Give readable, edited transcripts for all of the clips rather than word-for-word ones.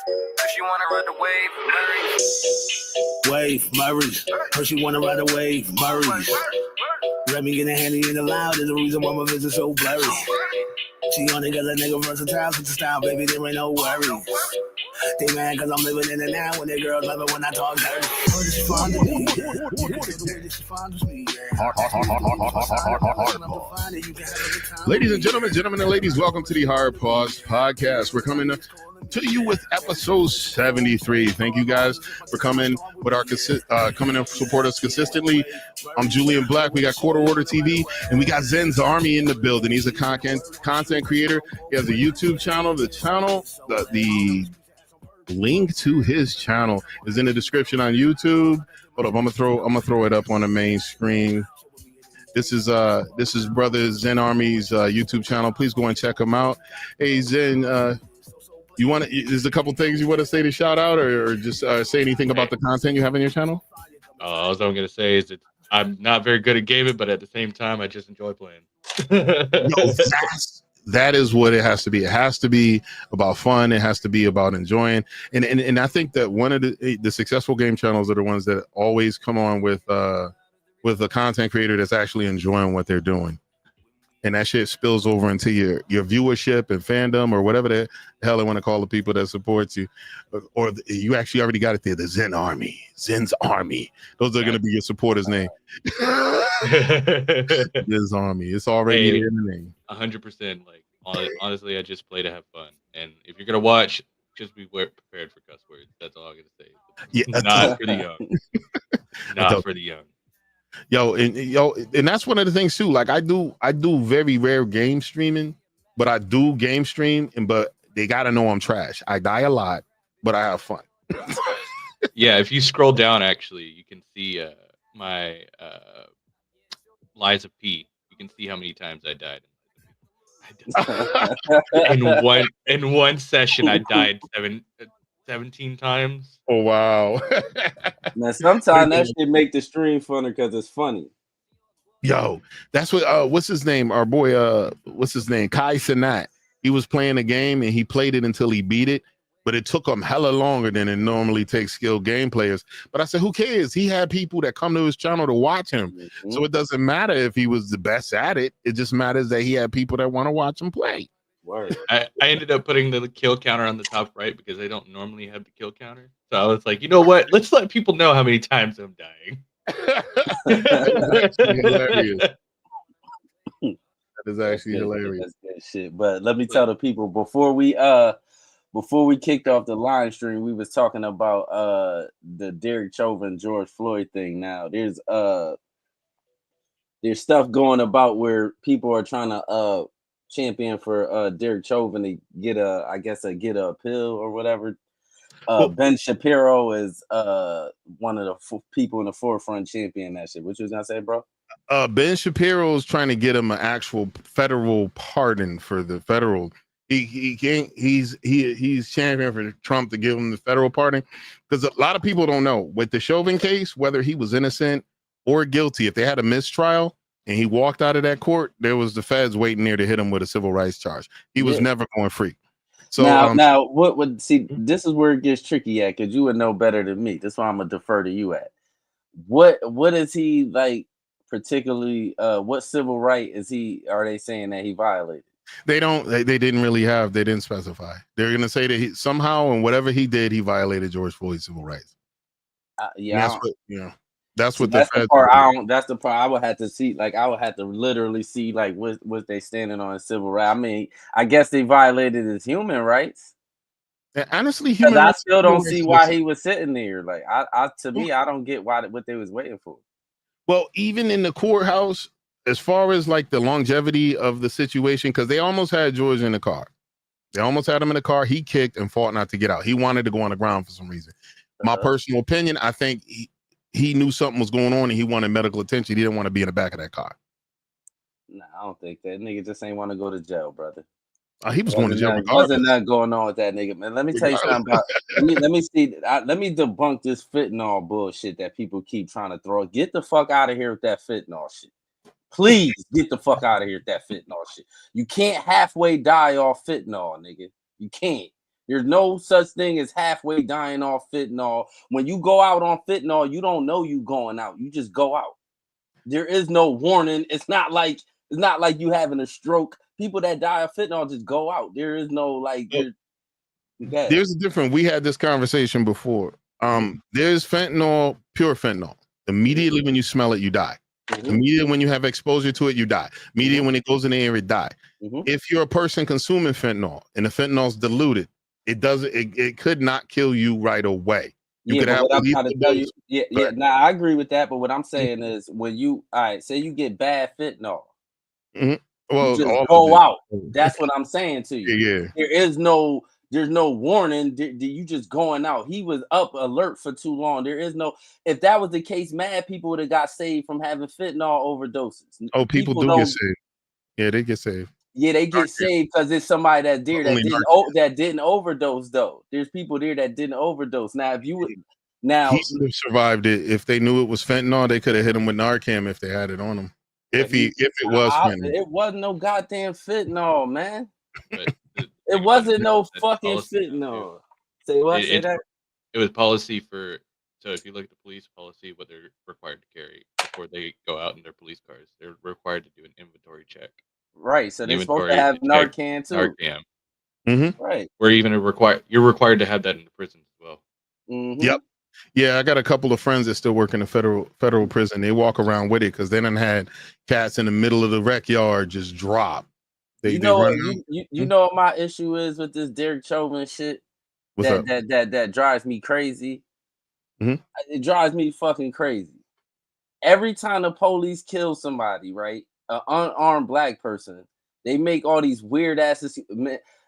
She wanna ride the wave, Murray. She wanna ride the wave, Murray. Let me get a handy in the loud is the reason why my vision so blurry. She only got a nigga versatile with the style, baby, there ain't no worry. They mad cause I'm living in it now when they girls love it when I talk dirty. She fond of me, she fond of me, Ladies and gentlemen and ladies, welcome to the Hard Pause Podcast. We're coming to you with episode 73. Thank you guys for coming with our coming and support us consistently. I'm Julian Blaq. We got Quarter Order TV, and we got Zen's Army in the building. He's a content creator. He has a YouTube channel. The link to his channel is in the description on YouTube. Hold up, I'm gonna throw it up on the main screen. This is brother Zen Army's YouTube channel. Please go and check him out. Hey Zen, there's a couple things you want to say to shout out, or just say anything about the content you have on your channel? All I'm gonna say is that I'm not very good at gaming, but at the same time, I just enjoy playing. That is what it has to be. It has to be about fun. It has to be about enjoying. And I think that one of the successful game channels are the ones that always come on with a content creator that's actually enjoying what they're doing. And that shit spills over into your viewership and fandom or whatever the hell they want to call the people that supports you. Or you actually already got it there, the Zen Army, Zen's Army. Those are going to be your supporters' name. Zen's Army. It's already in the name. 100%. Like, honestly, I just play to have fun. And if you're going to watch, just be prepared for cuss words. That's all I'm going to say. Yeah, not for the young. Not for the young. And that's one of the things too. Like I do very rare game streaming, but I do game stream, but they gotta know I'm trash. I die a lot, but I have fun. Yeah, if you scroll down, actually, you can see my Lies of P. You can see how many times I died. In one session, I died 17 times. Oh wow. Now sometimes that shit make the stream funner because it's funny. Yo, that's what what's his name? Our boy what's his name? Kai Cenat. He was playing a game and he played it until he beat it, but it took him hella longer than it normally takes skilled game players. But I said, who cares? He had people that come to his channel to watch him. Mm-hmm. So it doesn't matter if he was the best at it. It just matters that he had people that want to watch him play. Word. I ended up putting the kill counter on the top right because I don't normally have the kill counter. So I was like, you know what? Let's let people know how many times I'm dying. That's hilarious. That is actually hilarious. That's good shit. But let me tell the people before we kicked off the live stream, we was talking about the Derek Chauvin George Floyd thing. Now there's stuff going about where people are trying to champion for Derek Chauvin to get a appeal or whatever. Ben Shapiro is one of the people in the forefront champion that shit. What you was gonna say, bro? Ben Shapiro is trying to get him an actual federal pardon for the federal. He can't. He's champion for Trump to give him the federal pardon because a lot of people don't know with the Chauvin case whether he was innocent or guilty. If they had a mistrial and he walked out of that court, there was the feds waiting there to hit him with a civil rights charge. He was never going free. So now what would see? This is where it gets tricky at because you would know better than me. That's why I'm gonna defer to you at. What is he like particularly? What civil right are they saying that he violated? They didn't specify. They're gonna say that he somehow and whatever he did, he violated George Floyd's civil rights. That's the part. That's the part I would have to see. Like I would have to literally see like what they standing on civil rights. I mean, I guess they violated his human rights. And honestly, I still don't see why he was sitting there. Like to me, I don't get what they was waiting for. Well, even in the courthouse, as far as like the longevity of the situation, because they almost had George in the car. They almost had him in the car. He kicked and fought not to get out. He wanted to go on the ground for some reason. My personal opinion, I think he knew something was going on and he wanted medical attention. He didn't want to be in the back of that car. Nah, I don't think that nigga just ain't want to go to jail, brother. He was going to jail. Wasn't nothing going on with that nigga, man. Let me tell you something about. Let me debunk this fentanyl bullshit that people keep trying to throw. Get the fuck out of here with that fentanyl shit. Please get the fuck out of here with that fentanyl shit. You can't halfway die off fentanyl, nigga. You can't. There's no such thing as halfway dying off fentanyl. When you go out on fentanyl, you don't know you going out. You just go out. There is no warning. It's not like you having a stroke. People that die of fentanyl just go out. There is no like. There's a different. We had this conversation before. There's fentanyl, pure fentanyl. Immediately when you smell it, you die. Immediately when you have exposure to it, you die. Immediately when it goes in the air, it die. If you're a person consuming fentanyl and the fentanyl's diluted, it could not kill you right away. You could have what I'm trying to tell you, Now I agree with that, but what I'm saying is when you say you get bad fentanyl, well, you just go out. That's what I'm saying to you. Yeah. There's no warning. You just going out. He was up alert for too long. There is no. If that was the case, mad people would have got saved from having fentanyl overdoses. Oh, people do get saved. Yeah, they get saved. Yeah, they get saved because there's somebody that's there that didn't overdose though. There's people there that didn't overdose. Now, if you would, he should have survived it. If they knew it was fentanyl, they could have hit him with Narcan if they had it on him. If it was fentanyl, it wasn't no goddamn fentanyl, man. It wasn't no fucking fentanyl. Say what? Say that. It was policy for. So if you look at the police policy, what they're required to carry before they go out in their police cars, they're required to do an inventory check. Right, so they're supposed to have Narcan too. Narcan. Right. You're required to have that in the prison as well. Yep. Yeah, I got a couple of friends that still work in a federal prison. They walk around with it because they done had cats in the middle of the rec yard just drop. You know what my issue is with this Derek Chauvin shit? That drives me crazy. It drives me fucking crazy. Every time the police kill somebody, right? An unarmed black person, they make all these weird asses.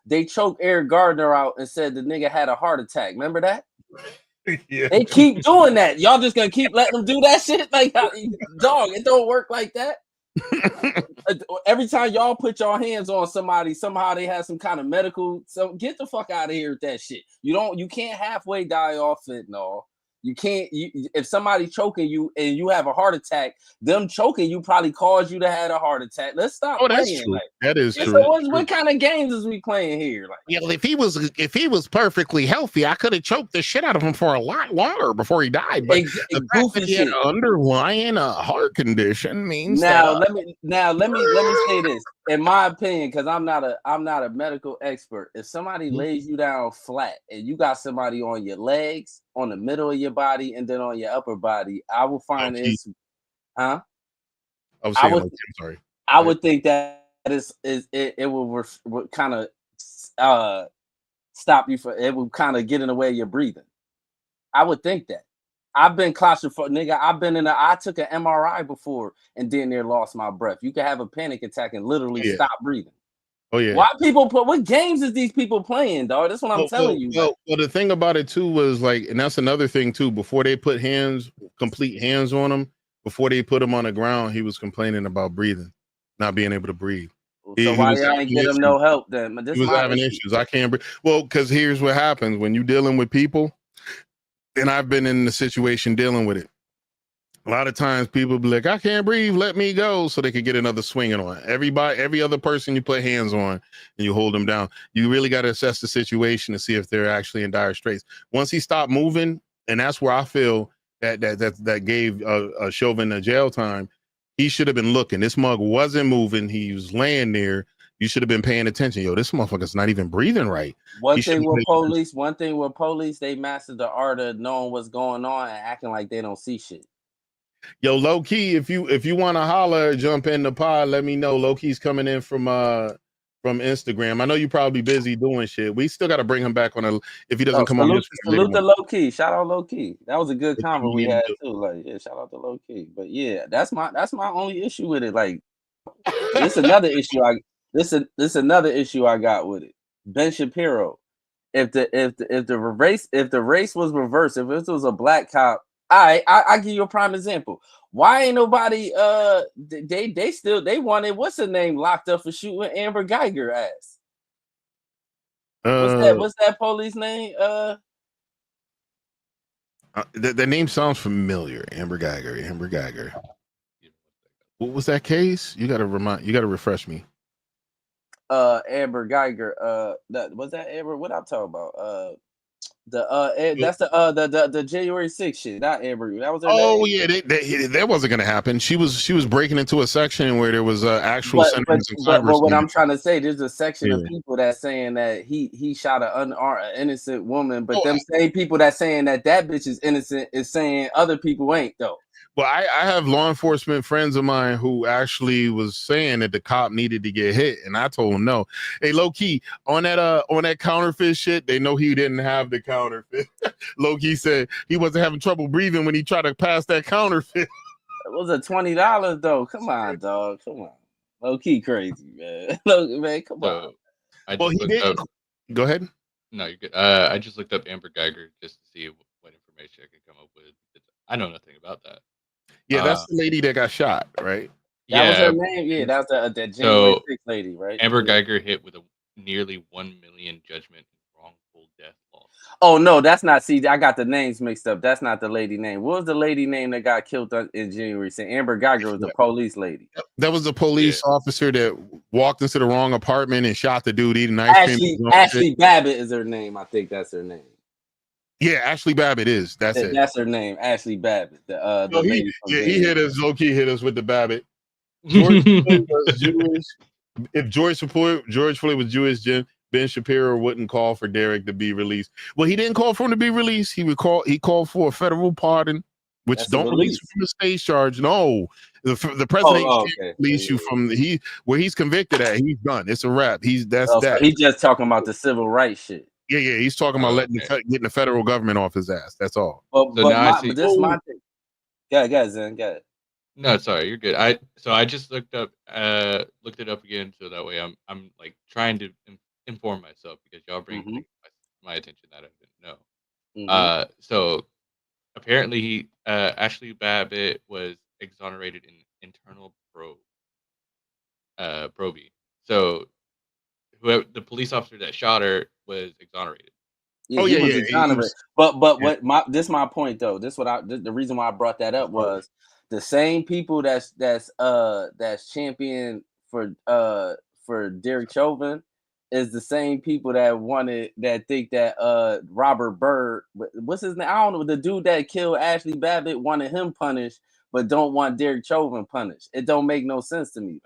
They choked Eric Gardner out and said the nigga had a heart attack. Remember that? Yeah. They keep doing that. Y'all just gonna keep letting them do that shit? Like, dog, it don't work like that. Every time y'all put your hands on somebody, somehow they have some kind of medical. So get the fuck out of here with that shit. You can't halfway die off fentanyl. You can't. If somebody choking you and you have a heart attack, them choking you probably caused you to have a heart attack. Let's stop. That's playing. true. Like, that is true. So what kind of games is we playing here? Like, yeah, if he was perfectly healthy, I could have choked the shit out of him for a lot longer before he died. But the fact that he had an underlying heart condition means let me say this. In my opinion, because I'm not a medical expert. If somebody lays you down flat and you got somebody on your legs, on the middle of your body, and then on your upper body, I will find this. Huh? I would think that it will kind of stop you for it will kind of get in the way of your breathing. I would think that. I've been claustrophobic, nigga. I took an MRI before and then near lost my breath. You can have a panic attack and literally stop breathing. Oh yeah. Why what games is these people playing, dog? That's what I'm telling you. Well, the thing about it too was like, and that's another thing too. Before they put complete hands on him, before they put him on the ground, he was complaining about breathing, not being able to breathe. So why y'all ain't get him no help then? He was having issues. I can't breathe. Well, because here's what happens when you're dealing with people. And I've been in the situation dealing with it. A lot of times people be like, I can't breathe, let me go, so they can get another swinging on. Every other person you put hands on and you hold them down, you really got to assess the situation to see if they're actually in dire straits. Once he stopped moving, and that's where I feel that gave Chauvin a jail time, he should have been looking. This mug wasn't moving. He was laying there. You should have been paying attention. Yo, this motherfucker's not even breathing right. One thing with police, they mastered the art of knowing what's going on and acting like they don't see shit. Yo, low key, if you want to holler, jump in the pod, let me know. Low key's coming in from Instagram. I know you're probably busy doing shit. We still got to bring him back on if he doesn't come on. Salute to low key. Shout out low key. That was a good convo we had too. Like, yeah, shout out to low key. But yeah, that's my only issue with it. Like, this is another issue. This is another issue I got with it. Ben Shapiro. If the race was reversed, if this was a black cop, I give you a prime example. Why ain't nobody they wanted what's her name locked up for shooting Amber Geiger ass? What's that police name? The name sounds familiar. Amber Geiger. What was that case? You gotta refresh me. Amber Geiger. That was that Amber. What I'm talking about? That's the January 6th shit. Not Amber. That was her Oh name. yeah, that wasn't gonna happen. She was breaking into a section where there was actual But senators and but what congressmen. I'm trying to say, there's a section of Yeah. people that's saying that he shot an innocent woman, but Oh, them same people that saying that bitch is innocent is saying other people ain't though. Well, I have law enforcement friends of mine who actually was saying that the cop needed to get hit, and I told him no. Hey, low key on that counterfeit shit, they know he didn't have the counterfeit. Low key said he wasn't having trouble breathing when he tried to pass that counterfeit. It was a $20 though. Come on, dog. Come on. Low key crazy, man. Look, man, come on. So I Well, just he looked did. up. Go ahead. No, you're good. I just looked up Amber Geiger just to see what information I could come up with. I know nothing about that. Yeah, that's the lady that got shot, right? That was Yeah. her name. Yeah, that was that January So 6th lady, right? Amber Yeah. Geiger hit with a nearly 1 million judgment in wrongful death law. Oh no, that's not. See, I got the names mixed up. That's not the lady name. What was the lady name that got killed in January? Amber Geiger was the police lady. That was the police officer that walked into the wrong apartment and shot the dude eating ice cream. Ashley Babbitt is her name. I think that's her name. Yeah, Ashley Babbitt is. That's it. That's her name, Ashley Babbitt. The lady from he hit us. Low key hit us with the Babbitt. George Floyd was Jewish. If George Floyd was Jewish, Ben Shapiro wouldn't call for Derek to be released. Well, he didn't call for him to be released. He called for a federal pardon, which That's don't release from the state charge. No, the president can't release you from where he's convicted at. He's done. It's a wrap. That. So he's just talking about the civil rights shit. Yeah. He's talking about getting the federal government off his ass. That's all. But my thing. Go ahead, Zen. Go ahead. No, sorry, you're good. I just looked it up again, so that way I'm like trying to inform myself because y'all bring things to my attention that I didn't know. So apparently Ashley Babbitt was exonerated in internal probie. So whoever the police officer that shot her was exonerated. Yeah, he was exonerated. But what my point though. The reason why I brought that up was the same people that's champion for Derek Chauvin is the same people that think that Robert Byrd, what's his name? I don't know, the dude that killed Ashley Babbitt wanted him punished, but don't want Derek Chauvin punished. It don't make no sense to me.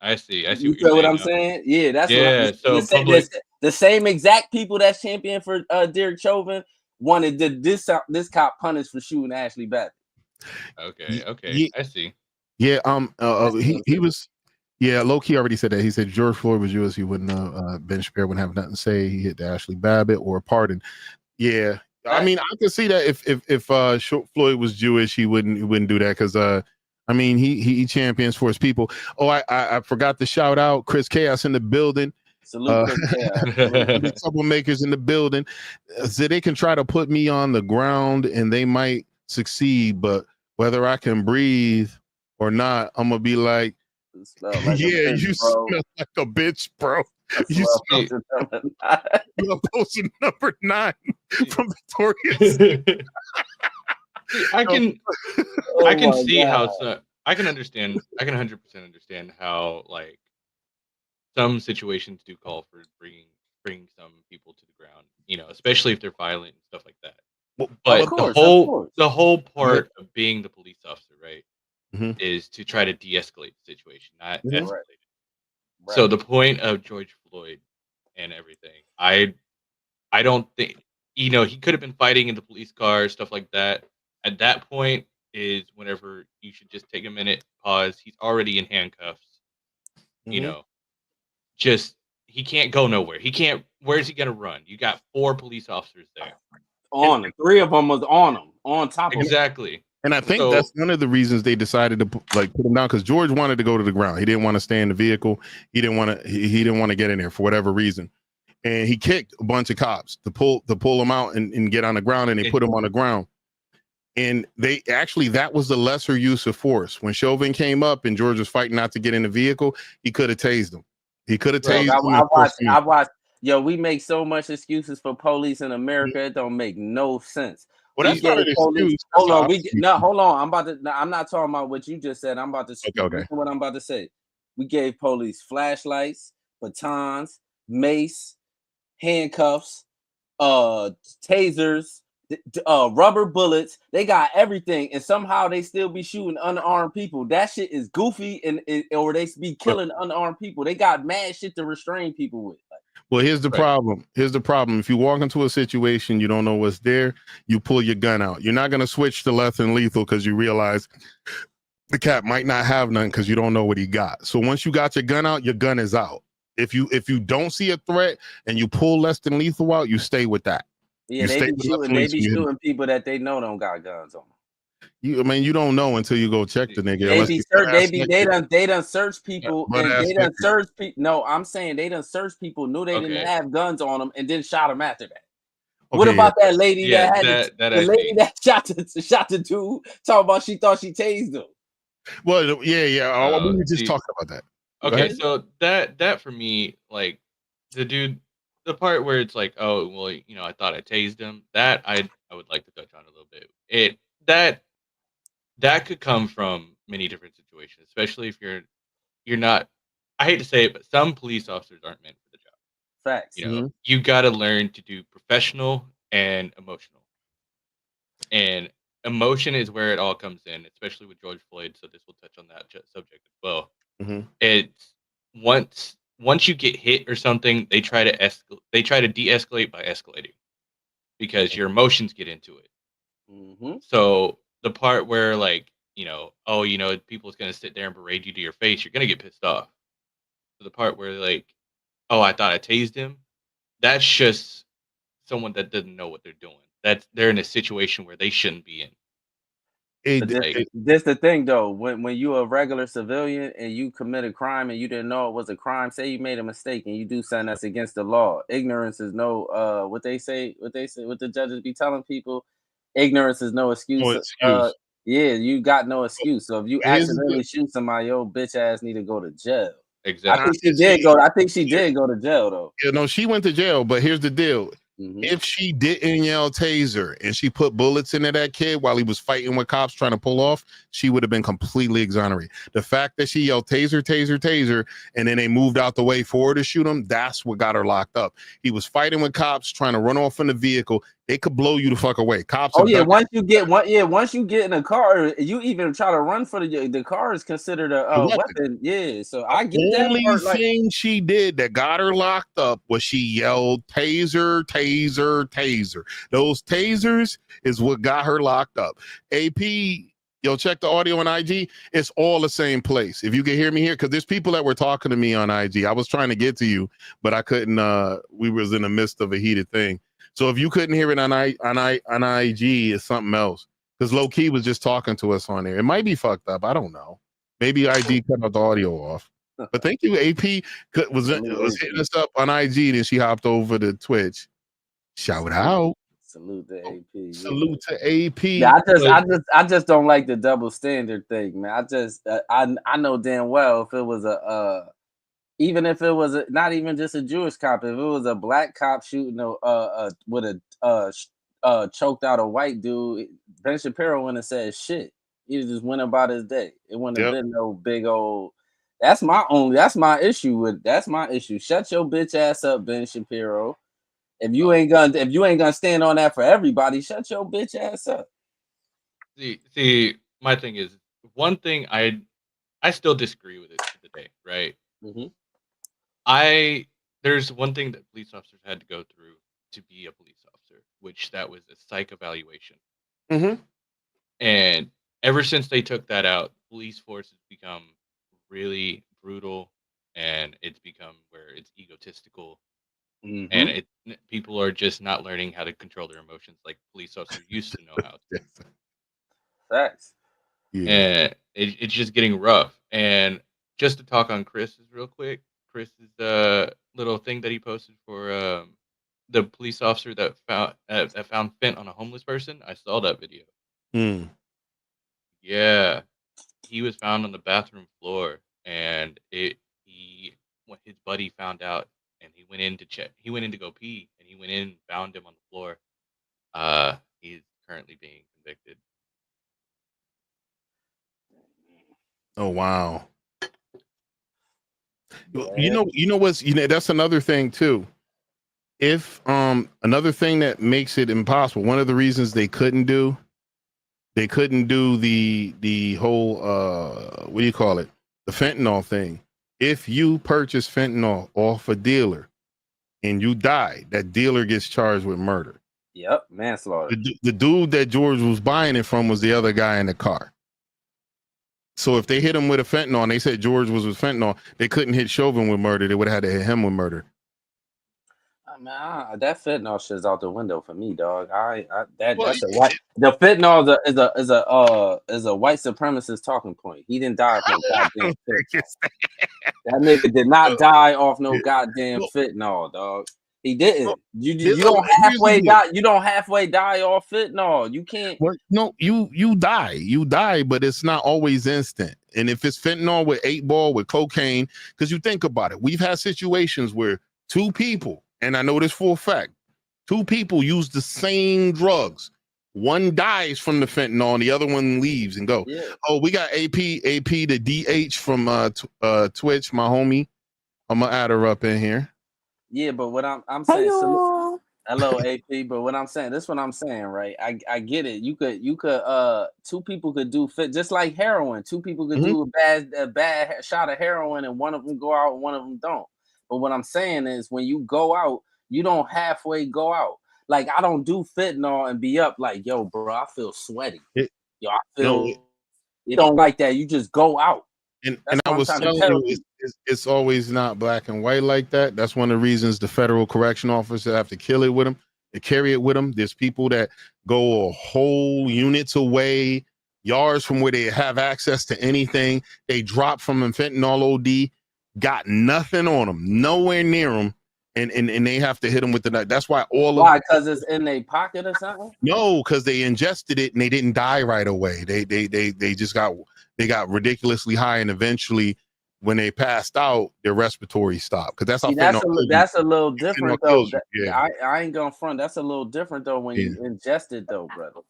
I see. You feel what I'm saying? Yeah, that's the same exact people that's champion for Derek Chauvin wanted this cop punished for shooting Ashley Babbitt. Okay. I see. Yeah, he was. Yeah, low-key already said that. He said George Floyd was Jewish. He wouldn't Ben Shapiro wouldn't have nothing to say. He hit the Ashley Babbitt or a pardon. Yeah. I mean, I could see that if Floyd was Jewish, he wouldn't do that because I mean he champions for his people. Oh, I forgot to shout out Chris Chaos in the building. Salute Chris Chaos. Troublemakers in the building. So they can try to put me on the ground and they might succeed, but whether I can breathe or not, I'm gonna be like, yeah, you smell like a bitch, bro. You smell posting number 9 from Victoria. I can see how I can understand. I can 100% understand how like some situations do call for bringing some people to the ground. You know, especially if they're violent and stuff like that. But the whole part of being the police officer, right, is to try to de-escalate the situation, not escalate it. Right. So the point of George Floyd and everything, I don't think, you know, he could have been fighting in the police car, stuff like that. At that point is whenever you should just take a minute, pause. He's already in handcuffs. You know, he can't go nowhere. Where's he gonna run? You got 4 police officers there. On him. 3 of them was on him, on top of him. Exactly. And I think that's one of the reasons they decided to put him down, because George wanted to go to the ground. He didn't want to stay in the vehicle. He didn't want to get in there for whatever reason. And he kicked a bunch of cops to pull him out and get on the ground, and they put him on the ground. And that was the lesser use of force. When Chauvin came up and George was fighting not to get in the vehicle, he could have tased him. He could have tased him. I watched. Yo, we make so much excuses for police in America. It don't make no sense. Well, that's not an excuse. Hold on. Hold on. I'm not talking about what you just said. I'm about to speak okay. what I'm about to say. We gave police flashlights. batons, mace, handcuffs, tasers, rubber bullets. They got everything, and somehow they still be shooting unarmed people. That shit is goofy, or they be killing unarmed people. They got mad shit to restrain people with. Well, here's the problem. Here's the problem. If you walk into a situation, you don't know what's there, you pull your gun out. You're not going to switch to less than lethal because you realize the cat might not have none because you don't know what he got. So once you got your gun out, your gun is out. If you don't see a threat and you pull less than lethal out, you stay with that. Yeah, they be shooting people that they know don't got guns on them. You don't know until you go check the nigga. They done search people and they done search people. No, I'm saying they done search people, knew they didn't have guns on them, and then shot them after that. What about that lady that shot the dude? Talking about she thought she tased him. Well, we were just talking about that. Okay, so that for me, like the part where it's like, oh well, I thought I tased him. That I would like to touch on a little bit. That could come from many different situations, especially if you're not. I hate to say it, but some police officers aren't meant for the job. Facts. You got to learn to do professional and emotional. And emotion is where it all comes in, especially with George Floyd. So this will touch on that subject as well. Mm-hmm. It's once you get hit or something, they try to de-escalate by escalating because your emotions get into it. Mm-hmm. So the part where people's gonna sit there and berate you to your face, you're gonna get pissed off. So the part where I thought I tased him, that's just someone that doesn't know what they're doing. They're in a situation where they shouldn't be in. This the thing though, when you a regular civilian and you commit a crime and you didn't know it was a crime, say you made a mistake and you do something that's against the law. Ignorance is no what the judges be telling people, ignorance is no excuse. No excuse. You got no excuse. So if you accidentally shoot somebody, your bitch ass need to go to jail. Exactly. I think she did go to jail though. Yeah, no, she went to jail, but here's the deal. Mm-hmm. If she didn't yell taser and she put bullets into that kid while he was fighting with cops trying to pull off, she would have been completely exonerated. The fact that she yelled taser, taser, taser, and then they moved out the way for her to shoot him, that's what got her locked up. He was fighting with cops trying to run off in the vehicle. They could blow you the fuck away. Cops. Once you get in a car, you even try to run for the car is considered a weapon. Yeah, so I get that part. The only thing she did that got her locked up was she yelled taser, taser, taser. Those tasers is what got her locked up. AP, check the audio on IG. It's all the same place. If you can hear me here, because there's people that were talking to me on IG. I was trying to get to you, but I couldn't. We was in the midst of a heated thing. So if you couldn't hear it on IG, it's something else. Because low key was just talking to us on there. It might be fucked up. I don't know. Maybe IG cut out the audio off. But thank you, AP. Was hitting us up on IG, then she hopped over to Twitch. Shout out. Salute to AP. Salute to AP. Yeah, I just don't like the double standard thing, man. I know damn well if it was even if it was not even just a Jewish cop, if it was a black cop shooting with a choked out a white dude, Ben Shapiro wouldn't have said shit. He just went about his day. It wouldn't have been no big old. That's my issue. Shut your bitch ass up, Ben Shapiro. If you ain't gonna stand on that for everybody, shut your bitch ass up. See, my thing is one thing I still disagree with it today, right? Mm-hmm. There's one thing that police officers had to go through to be a police officer, which that was a psych evaluation. Mm-hmm. And ever since they took that out, police force has become really brutal, and it's become where it's egotistical, and people are just not learning how to control their emotions like police officers used to know how to. Facts. Yeah. And it's just getting rough. And just to talk on Chris's real quick, Chris's little thing that he posted for the police officer that found fent on a homeless person. I saw that video. Yeah, he was found on the bathroom floor, and when his buddy found out, and he went in to check. He went in to go pee, and he went in and found him on the floor. He's currently being convicted. Oh wow. That's another thing too. If another thing that makes it impossible, one of the reasons they couldn't do the whole what do you call it? The fentanyl thing. If you purchase fentanyl off a dealer and you die, that dealer gets charged with murder. Yep, manslaughter. The dude that George was buying it from was the other guy in the car. So if they hit him with a fentanyl and they said George was with fentanyl, they couldn't hit Chauvin with murder. They would have had to hit him with murder. That fentanyl shit's out the window for me, dog. That's a white. The fentanyl is a white supremacist talking point. He didn't die off no goddamn fentanyl. That nigga did not die off no goddamn fentanyl, dog. He didn't. You don't halfway die. You don't halfway die off fentanyl. You can't. Well, no, you die. You die, but it's not always instant. And if it's fentanyl with 8-ball with cocaine, because you think about it, we've had situations where two people, and I know this for a fact, two people use the same drugs. One dies from the fentanyl and the other one leaves and go. Yeah. Oh, we got AP to DH from Twitch, my homie. I'm gonna add her up in here. Yeah, but what I'm saying, hello AP. But what I'm saying, this is what I'm saying, right? I get it. You could two people could do fit just like heroin. Two people could do a bad shot of heroin, and one of them go out and one of them don't. But what I'm saying is, when you go out, you don't halfway go out. Like, I don't do fentanyl and be up like, yo, bro, I feel sweaty. I feel you don't like that. You just go out. And I was telling you, it's always not black and white like that. That's one of the reasons the federal correction officers have to kill it with them. They carry it with them. There's people that go a whole units away, yards from where they have access to anything. They drop from them fentanyl OD, got nothing on them, nowhere near them, and they have to hit them with the knife. That's why why? Because it's in their pocket or something? No, because they ingested it and they didn't die right away. They just got ridiculously high, and eventually, when they passed out, their respiratory stopped. Because that's that's a little different though. I ain't gonna front. That's a little different though when you ingest it though, brother.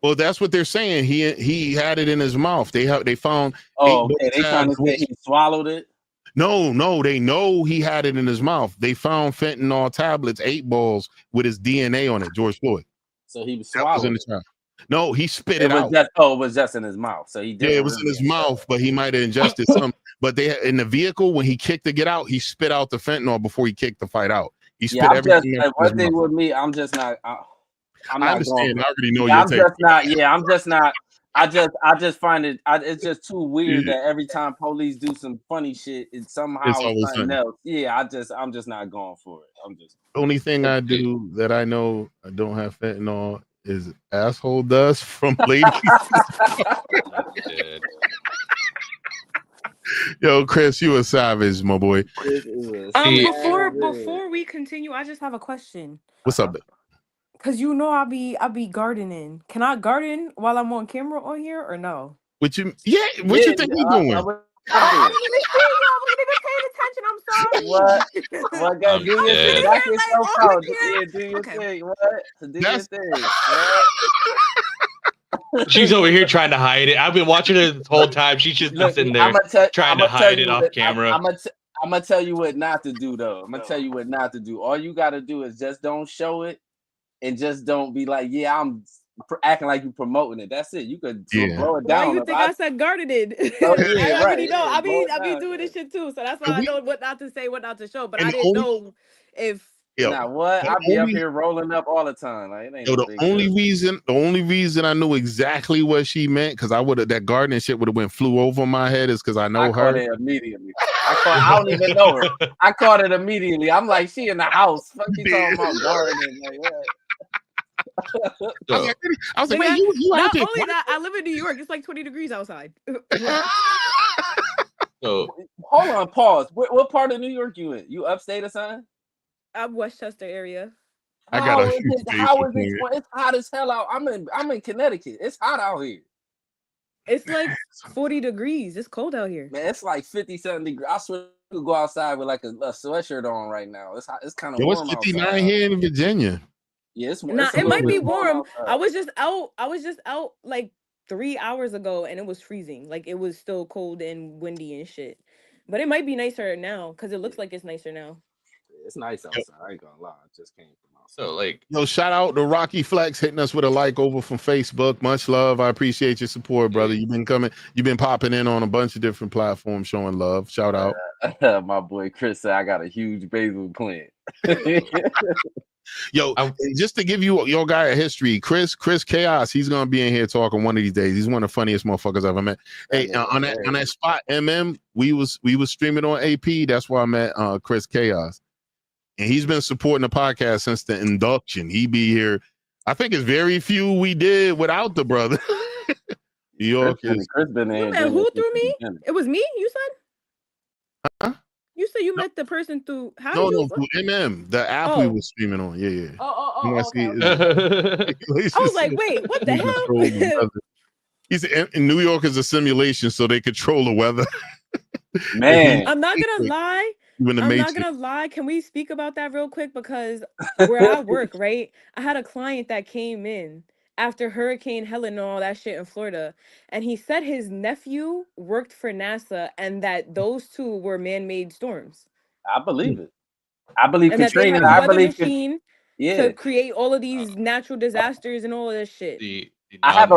Well, that's what they're saying. He had it in his mouth. They found. Oh, okay. They trying to say he swallowed it. No, they know he had it in his mouth. They found fentanyl tablets, 8 balls with his DNA on it. George Floyd. So he was swallowing it. No, he spit it out. It was just in his mouth. So he did. Yeah, it was in his mouth, but he might have ingested some. But they in the vehicle when he kicked to get out, he spit out the fentanyl before he kicked the fight out. He spit everything. One thing with me, I'm just not. I understand. I already know I'm just not. Yeah, I'm just not. I just find it. It's just too weird that every time police do some funny shit, it's somehow something else. Yeah, I'm just not going for it. The only thing I do that I know I don't have fentanyl is asshole dust from ladies. Yo, Chris, you a savage, my boy. Before we continue, I just have a question. What's up? Cause you know I be gardening. Can I garden while I'm on camera on here or no? What you think you doing? I didn't even see y'all. We didn't even pay attention. I'm sorry. What? Do your thing. Knock yourself out. Yeah, do your thing. What? Do your thing. She's over here trying to hide it. I've been watching her this whole time. She's just sitting there trying to hide it off camera. I'm gonna tell you what not to do, though. I'm gonna tell you what not to do. All you gotta do is just don't show it, and just don't be like, yeah, I'm acting like you promoting it. That's it. You could blow it down. Why you think I said gardening? I already know. I be doing this shit too, so that's why I know what not to say, what not to show. But I didn't know if. Now what? I be up here rolling up all the time. Like, it ain't the only reason I knew exactly what she meant, because that gardening shit would have flew over my head, is because I know her. Caught it immediately. I don't even know her. I caught it immediately. I'm like, she in the house. Fuck you talking about gardening? Like, what? I was like, man, you not only that, I live in New York. It's like 20 degrees outside. So hold on, pause. What part of New York you in? You upstate or something? I'm Westchester area. How is it? It's hot as hell out. I'm in Connecticut. It's hot out here. It's like 40 degrees. It's cold out here. Man, it's like 50-something degrees. I swear you could go outside with like a sweatshirt on right now. It's hot. It's kind of warm. It's 59 here in Virginia. Yeah, it's it might be warm. I was just out like 3 hours ago, and it was freezing. Like, it was still cold and windy and shit. But it might be nicer now because it looks like it's nicer now. It's nice outside. I ain't gonna lie. I just came from outside. So like, yo, shout out to Rocky Flex hitting us with a like over from Facebook. Much love. I appreciate your support, brother. You've been popping in on a bunch of different platforms showing love. Shout out. My boy Chris said I got a huge basil plant. Yo, just to give your guy a history, Chris Chaos, he's gonna be in here talking one of these days. He's one of the funniest motherfuckers I've ever met. Hey, on that spot, we was streaming on AP. That's where I met Chris Chaos, and he's been supporting the podcast since the induction. He be here. I think it's very few we did without the brother. New York is. Chris been in. Man, who threw me? It was me. You said? Huh? You said you met the person through how? No, through the app we was streaming on. Yeah. Okay. I was like, wait, what the hell? He's in New York is a simulation, so they control the weather. Man, I'm not gonna lie. Not gonna lie. Can we speak about that real quick? Because where I work, right? I had a client that came in after Hurricane Helen and all that shit in Florida, and he said his nephew worked for NASA and that those two were man-made storms. I believe it. I believe and Katrina. That they had a weather machine to create all of these natural disasters and all of this shit. I have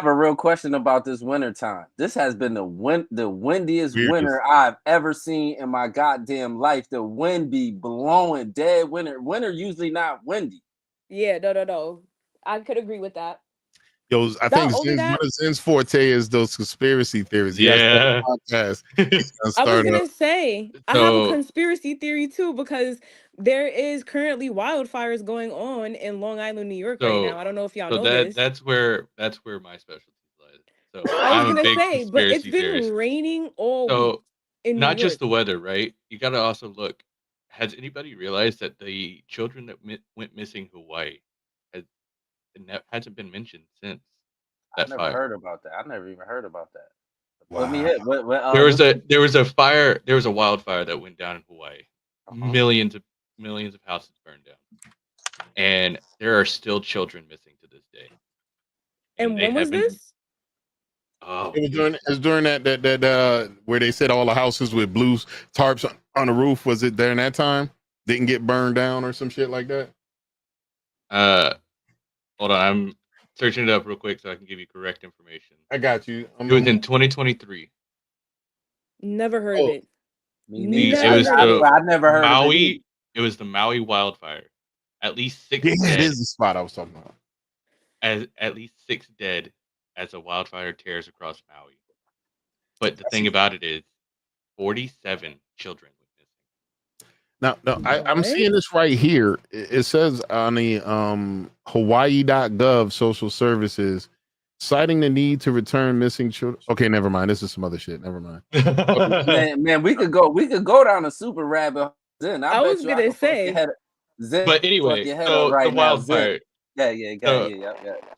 a real question about this winter time. This has been the windiest winter I've ever seen in my goddamn life. The wind be blowing dead winter. Winter usually not windy. Yeah, no. I could agree with that. Yo, I think one of Zen's forte is those conspiracy theories. Yeah. I was gonna say I have a conspiracy theory too, because there is currently wildfires going on in Long Island, New York right now. I don't know if y'all know this. That's where my specialty lies. So I was gonna say, but it's been raining all week in not New York. just the weather, right? You got to also look. Has anybody realized that the children that went missing in Hawaii hasn't been mentioned since that fire? I never heard about that. I never even heard about that. Wow. Let me hit. There was a fire. There was a wildfire that went down in Hawaii. Millions of houses burned down, and there are still children missing to this day. And when was this? Oh, it was during that where they said all the houses with blue tarps on the roof. Was it during that time? Didn't get burned down or some shit like that? Hold on, I'm searching it up real quick so I can give you correct information. I got you. It was in 2023. Never heard of it. I never heard Maui. of it. It was the Maui wildfire. At least 6 dead. It is the spot I was talking about. At least 6 dead as a wildfire tears across Maui. But the thing about it is 47 children went missing. Now, I'm seeing this right here. It says on the Hawaii.gov social services, citing the need to return missing children. Okay, never mind. This is some other shit. Never mind. man, we could go down a super rabbit hole. Then I was gonna say. But anyway, so the wildfire. Yeah.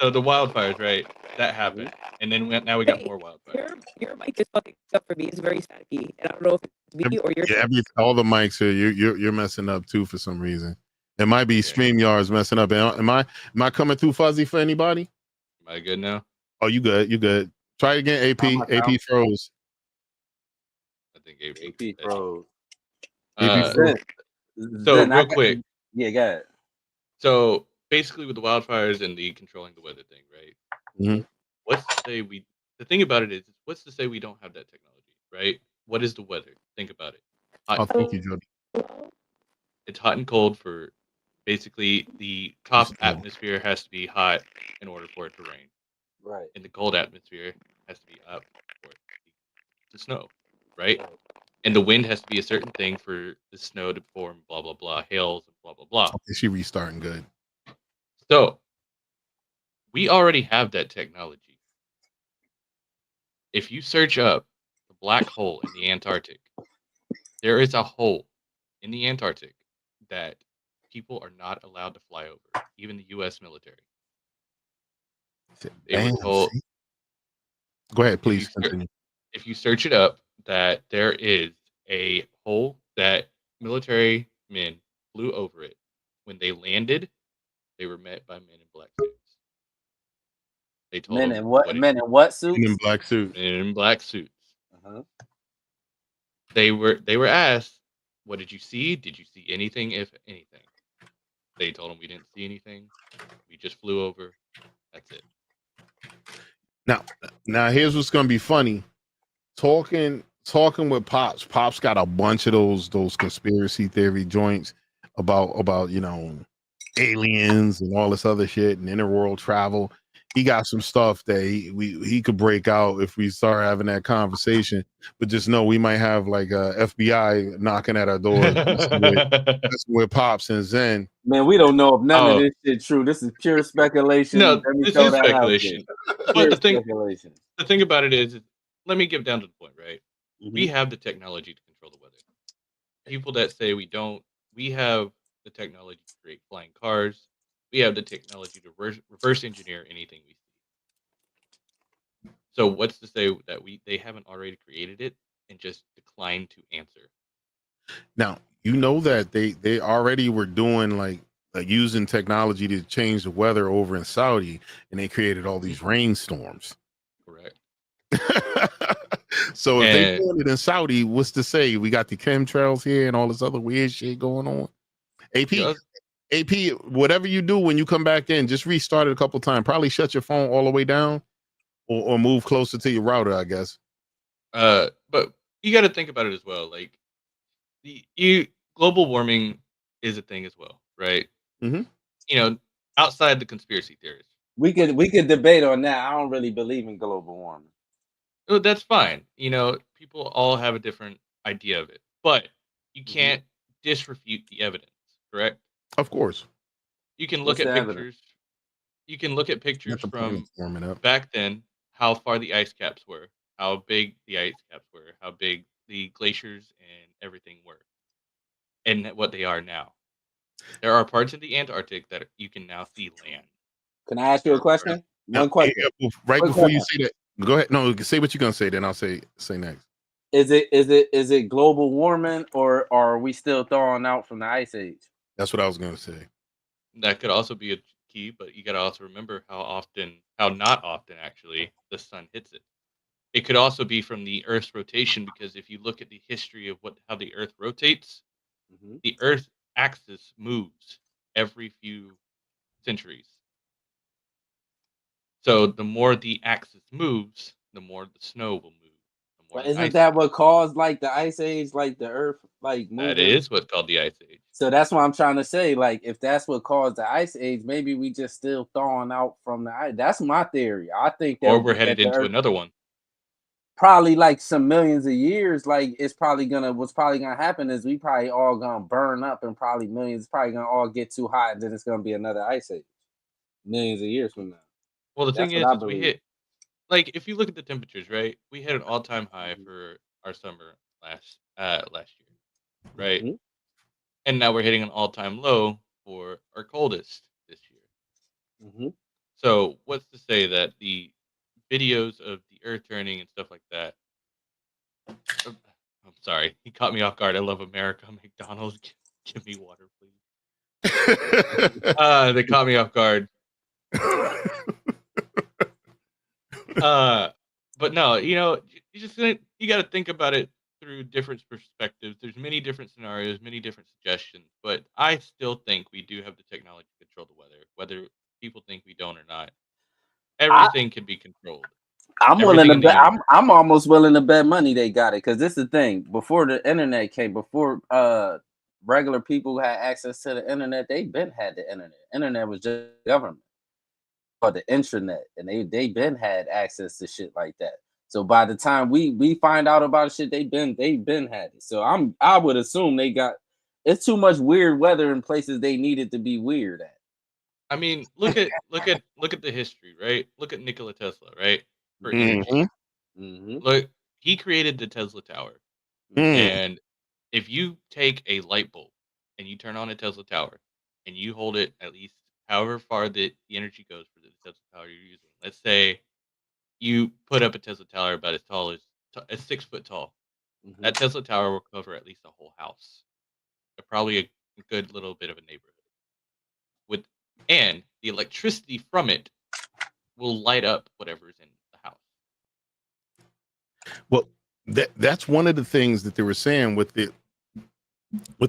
So the wildfires, right? That happened, and then now we got more wildfires. Your mic is fucking up for me. It's very staticky, and I don't know if it's me or your. Yeah, all the mics here. You're messing up too for some reason. It might be StreamYard's messing up. Am I coming through fuzzy for anybody? Am I good now? Oh, you good? You good? Try it again. AP froze. I think AP froze. AP froze. So real quick. Yeah, go ahead. So basically, with the wildfires and the controlling the weather thing, right? Mm-hmm. What's to say the thing about it is, what's to say we don't have that technology, right? What is the weather? Think about it. Thank you, Jody. It's hot and cold for basically the top atmosphere has to be hot in order for it to rain. Right. And the cold atmosphere has to be up for it to snow, right? And the wind has to be a certain thing for the snow to form, blah, blah, blah, hails, and blah, blah, blah. Okay, she restarting good. So, we already have that technology. If you search up the black hole in the Antarctic, there is a hole in the Antarctic that people are not allowed to fly over, even the U.S. military. They were told, go ahead, please continue. If you search it up, that there is a hole that military men flew over it. When they landed, they were met by men in black suits. They told men in what suits? Men in black suits. Men in black suits. Uh-huh. They were asked, "What did you see? Did you see anything, if anything?" They told them we didn't see anything. We just flew over. That's it. Now here's what's gonna be funny. Talking with Pops. Pops got a bunch of those conspiracy theory joints about aliens and all this other shit and interworld travel. He got some stuff that he could break out if we start having that conversation. But just know we might have like FBI knocking at our door with Pops and Zen. Man, we don't know if none of this shit true. This is pure speculation. No, Let me this throw is that speculation. But the thing about it is, let me get down to the point, right? Mm-hmm. We have the technology to control the weather. People that say we don't, we have the technology to create flying cars. We have the technology to reverse engineer anything we see. So what's to say that they haven't already created it and just declined to answer? Now, you know that they already were doing like using technology to change the weather over in Saudi, and they created all these rainstorms. Correct. So if they doing it in Saudi, what's to say? We got the chemtrails here and all this other weird shit going on. AP, whatever you do when you come back in, just restart it a couple times. Probably shut your phone all the way down, or move closer to your router, I guess. But you got to think about it as well. Like global warming is a thing as well, right? Mm-hmm. Outside the conspiracy theories, we could debate on that. I don't really believe in global warming. Oh, that's fine. People all have a different idea of it, but you can't disrefute the evidence, correct? Of course. You can look at pictures. Evidence? You can look at pictures from back then, how far the ice caps were, how big the ice caps were, how big the glaciers and everything were, and what they are now. There are parts of the Antarctic that you can now see land. Can I ask you a question? One question. Right before you say that, go ahead. No, say what you're gonna say, then I'll say next. Is it global warming, or are we still thawing out from the ice age? That's what I was gonna say. That could also be a key, but you got to also remember how not often actually the sun hits it. It could also be from the Earth's rotation, because if you look at the history of how the Earth rotates, the Earth axis moves every few centuries. So the more the axis moves, the more the snow will move. But isn't that what caused like the ice age, like the Earth like moving? That is what called the ice age. So that's what I'm trying to say. Like, if that's what caused the ice age, maybe we just still thawing out from the ice. That's my theory. I think that, or we're headed into another one. Probably like some millions of years. Like, what's probably gonna happen is we probably all gonna burn up, and probably millions probably gonna all get too hot, and then it's gonna be another ice age millions of years from now. Well, the thing is we hit, like, if you look at the temperatures, right? We hit an all-time high for our summer last year, right? And now we're hitting an all-time low for our coldest this year. So what's to say that the videos of the Earth turning and stuff like that? I'm sorry, he caught me off guard. I love America. McDonald's, give me water, please. They caught me off guard. But no, you got to think about it through different perspectives. There's many different scenarios, many different suggestions, but I still think we do have the technology to control the weather, whether people think we don't or not. Everything can be controlled. I'm willing to bet. I'm almost willing to bet money they got it, because this is the thing. Before the internet came, before regular people had access to the internet, they been had the internet. Internet was just government or the intranet, and they been had access to shit like that. So by the time we find out about shit, they been had it. So I would assume they got. It's too much weird weather in places they needed to be weird at. I mean, look at the history, right? Look at Nikola Tesla, right? For energy. Look, he created the Tesla Tower. And if you take a light bulb and you turn on a Tesla Tower and you hold it at least however far the energy goes for the Tesla Tower you're using, let's say you put up a Tesla Tower about as tall as 6 foot tall. That Tesla Tower will cover at least a whole house, probably a good little bit of a neighborhood. And the electricity from it will light up whatever's in the house. Well, that's one of the things that they were saying with the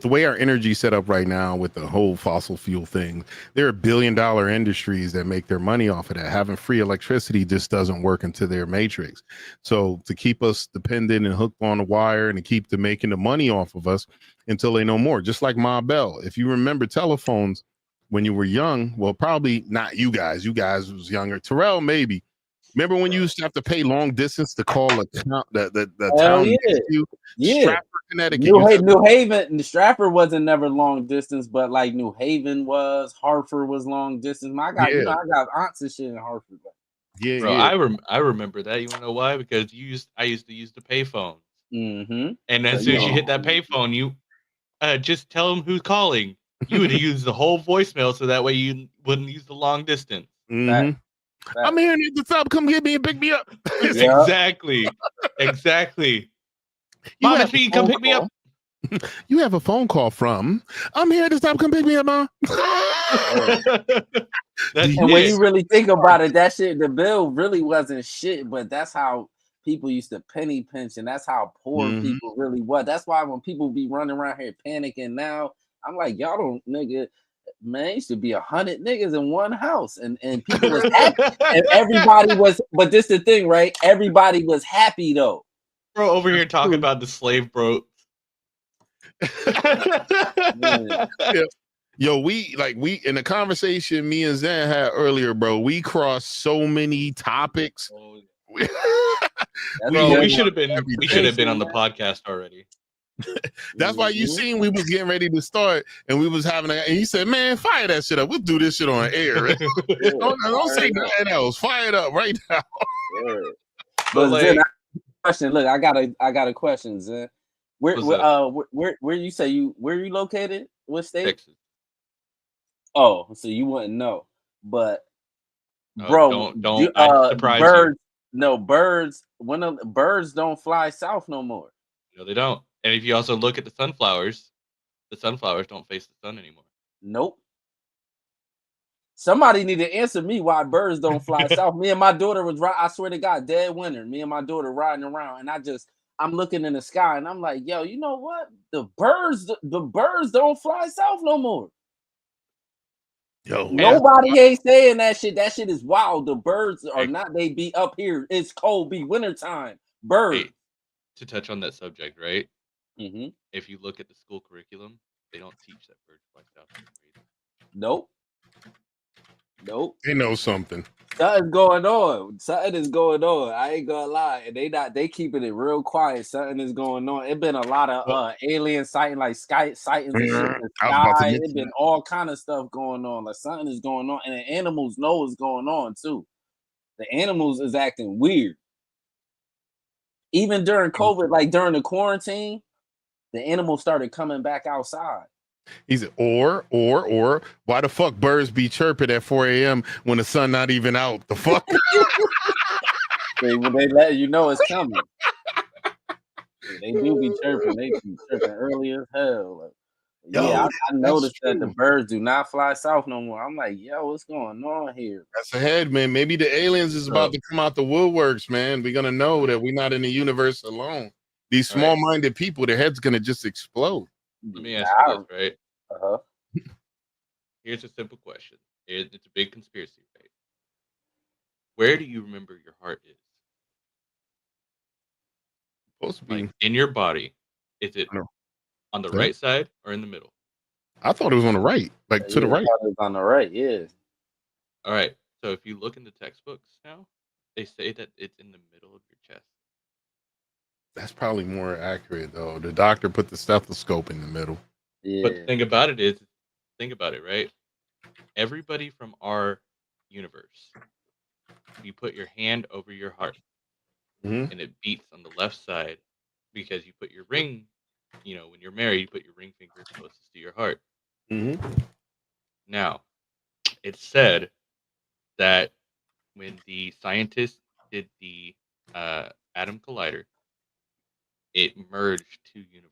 way our energy set up right now with the whole fossil fuel thing. There are billion-dollar industries that make their money off of that. Having free electricity just doesn't work into their matrix. So to keep us dependent and hooked on the wire and to keep them making the money off of us until they know more, just like Ma Bell. If you remember telephones when you were young, well, probably not you guys was younger. Terrell, maybe. Remember when you used to have to pay long distance to call the town yeah. next to you? Yeah. Stratford, Connecticut. New Haven, Stratford wasn't never long distance, but like New Haven was, Hartford was long distance. I got aunts and shit in Hartford. Yeah, Bro, yeah. I remember that. You wanna know why? Because I used to use the payphone. Mm-hmm. And as soon as you hit that payphone, you just tell them who's calling. You would use the whole voicemail so that way you wouldn't use the long distance. Mm-hmm. I'm here at the top. Come get me and pick me up. Exactly. Mom, it's me. Come pick me up. You have a phone call from. I'm here at the top. Come pick me up, Mom. And when you really think about it, that shit, the bill really wasn't shit, but that's how people used to penny pinch, and that's how poor people really was. That's why when people be running around here panicking now, I'm like, y'all don't, nigga, man, used to be 100 niggas in one house, and people was happy, and everybody was. But this the thing, right? Everybody was happy though. Bro, over here talking about the slave bro. Yeah. Yo, we in the conversation me and Zan had earlier, bro. We crossed so many topics. We should have been on the podcast already. That's why you seen we was getting ready to start and we was having and he said, man, fire that shit up. We'll do this shit on air. don't say nothing else. Fire it up right now. But like, Zen, question. Look, I got a question, Zen. Where you say where you located? What state? Texas. Oh, so you wouldn't know. But bro, don't surprise birds, you. No, birds, birds don't fly south no more. No, they don't. And if you also look at the sunflowers don't face the sun anymore. Nope. Somebody need to answer me why birds don't fly south. Me and my daughter was I swear to God, dead winter. Me and my daughter riding around, and I'm looking in the sky, and I'm like, yo, you know what? The birds don't fly south no more. Yo, nobody ain't saying that shit. That shit is wild. The birds are not. They be up here. It's cold. Be wintertime. Birds. Hey, to touch on that subject, right? Mm-hmm. If you look at the school curriculum, they don't teach that birds fly south. Nope. They know something. Something is going on. I ain't gonna lie. And they keeping it real quiet. Something is going on. It been a lot of alien sighting, like sightings and shit in the sky. It been all kind of stuff going on. Like something is going on. And the animals know what's going on too. The animals is acting weird. Even during COVID, like during the quarantine, the animals started coming back outside. He said, or why the fuck birds be chirping at 4 a.m. when the sun not even out? The fuck? When they let you know it's coming. They do be chirping. They be chirping early as hell. Like, I noticed that the birds do not fly south no more. I'm like, yo, what's going on here? That's ahead, man. Maybe the aliens is about to come out the woodworks, man. We're gonna know that we're not in the universe alone. These small-minded people, their head's gonna just explode. Let me ask you this, right? Here's a simple question. It's a big conspiracy, right? Where do you remember your heart is? Supposed to be in your body. Is it on the right side or in the middle? I thought it was on the right, like to the right. It was on the right, yeah. All right. So if you look in the textbooks now, they say that it's in the middle of your chest. That's probably more accurate, though. The doctor put the stethoscope in the middle. Yeah. But the thing about it is, think about it, right? Everybody from our universe, you put your hand over your heart, and it beats on the left side because you put your ring, when you're married, you put your ring finger closest to your heart. Now, it's said that when the scientists did the atom collider, it merged two universes.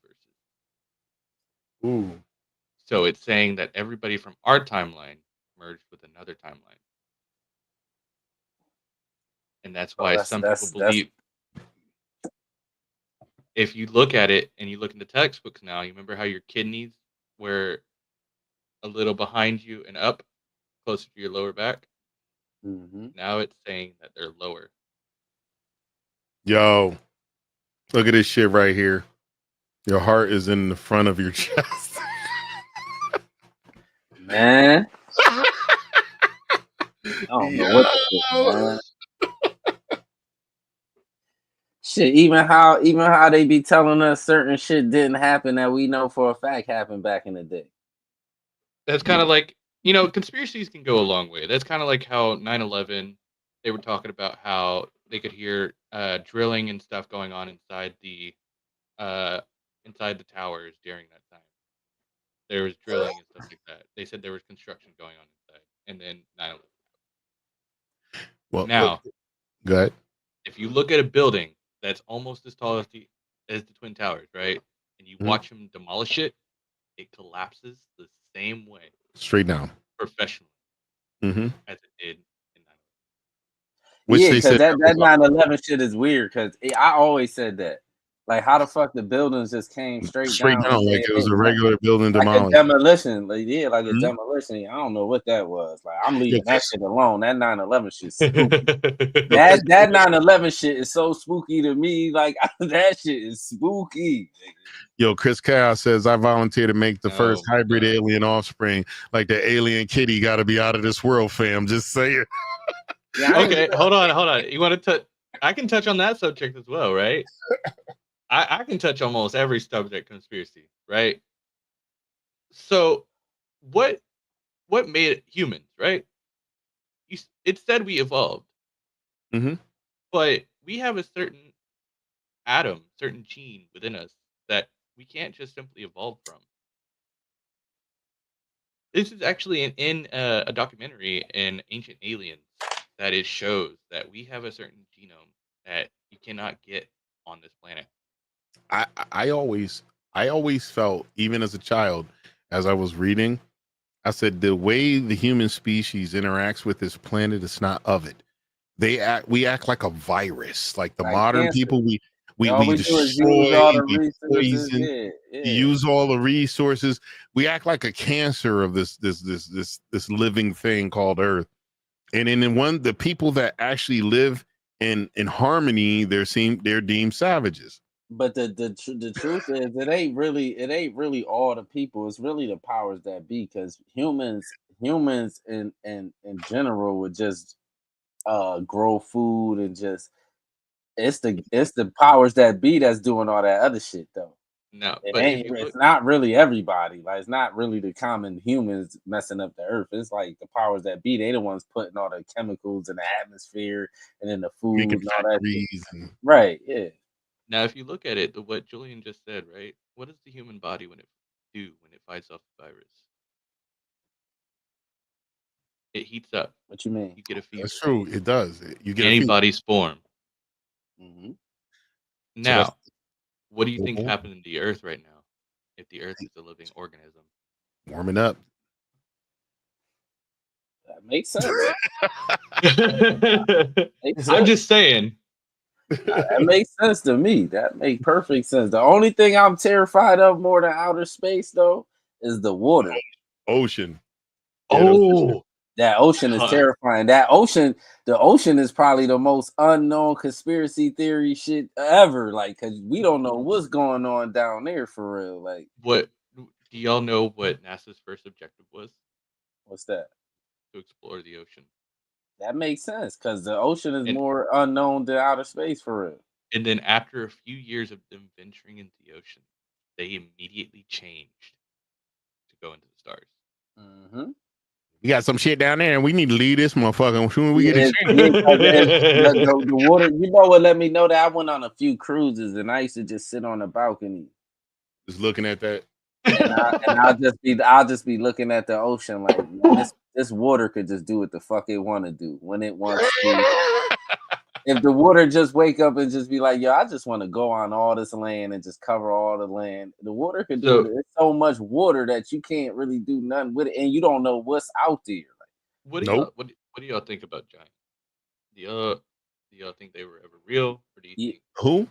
Ooh. So it's saying that everybody from our timeline merged with another timeline. And that's why some people believe... if you look at it and you look in the textbooks now, you remember how your kidneys were a little behind you and up, closer to your lower back? Mm-hmm. Now it's saying that they're lower. Yo, look at this shit right here. Your heart is in the front of your chest. Man. I don't know what to think, man. Shit, even how they be telling us certain shit didn't happen that we know for a fact happened back in the day. That's kind of like, conspiracies can go a long way. That's kind of like how 9/11, they were talking about how they could hear drilling and stuff going on inside the towers during that time. There was drilling and stuff like that. They said there was construction going on inside, and then 9/11. Well, Now, go ahead. if you look at a building that's almost as tall as the Twin Towers, right, and you watch them demolish it, it collapses the same way, straight down, professionally, as it did in 9/11. Which yeah, they because said that 9/11 shit is weird. Because I always said that, like, how the fuck the buildings just came straight down like it was a regular building like demolished. a demolition, like a demolition. I don't know what that was. Like, I'm leaving that shit alone. That 9/11 shit spooky. that 9/11 shit is so spooky to me. Like, that shit is spooky. Yo, Chris Chaos says, I volunteer to make the first hybrid alien offspring. Like the alien kitty got to be out of this world, fam. Just saying. Yeah, okay, hold on. You want to touch? I can touch on that subject as well, right? I can touch almost every subject conspiracy, right? So, what made it humans, right? It said we evolved, but we have a certain atom, certain gene within us that we can't just simply evolve from. This is actually in a documentary in Ancient Aliens that it shows that we have a certain genome that you cannot get on this planet. I always felt, even as a child, as I was reading, I said the way the human species interacts with this planet is not of it. We act like a virus. Like the modern cancer. People, we destroy, we poison, use all the resources. We act like a cancer of this living thing called Earth. And then the people that actually live in harmony, they're deemed savages. But the truth is, it ain't really all the people. It's really the powers that be, because humans in general would just grow food and just it's the powers that be that's doing all that other shit though. No, but it's not really everybody. Like, it's not really the common humans messing up the earth. It's like the powers that be. They the ones putting all the chemicals in the atmosphere and in the food and all that. Right? Yeah. Now, if you look at it, what Julian just said, right? What does the human body when it fights off the virus? It heats up. What you mean? You get a fever. That's true. It does. You get antibodies form. Mm-hmm. Now, what do you think happened in the Earth right now? If the Earth is a living organism, warming up. That makes sense. I'm just saying. That makes sense to me. That makes perfect sense. The only thing I'm terrified of more than outer space, though, is the water. Ocean. That ocean is terrifying. The ocean is probably the most unknown conspiracy theory shit ever. Like, because we don't know what's going on down there for real. Like, what do y'all know? What NASA's first objective was? What's that? To explore the ocean. That makes sense, because the ocean is more unknown than outer space for real. And then after a few years of them venturing into the ocean, they immediately changed to go into the stars. Mm-hmm. You got some shit down there, and we need to leave this motherfucker. When we get the water. You know what? Let me know that I went on a few cruises, and I used to just sit on the balcony, just looking at that. And I'll just be looking at the ocean like, this water could just do what the fuck it want to do when it wants to. If the water just wake up and just be like, yo, I just want to go on all this land and just cover all the land, the water could do it. It's so much water that you can't really do nothing with it, and you don't know what's out there. What do y'all think about giants? Do y'all think they were ever real, or do you think who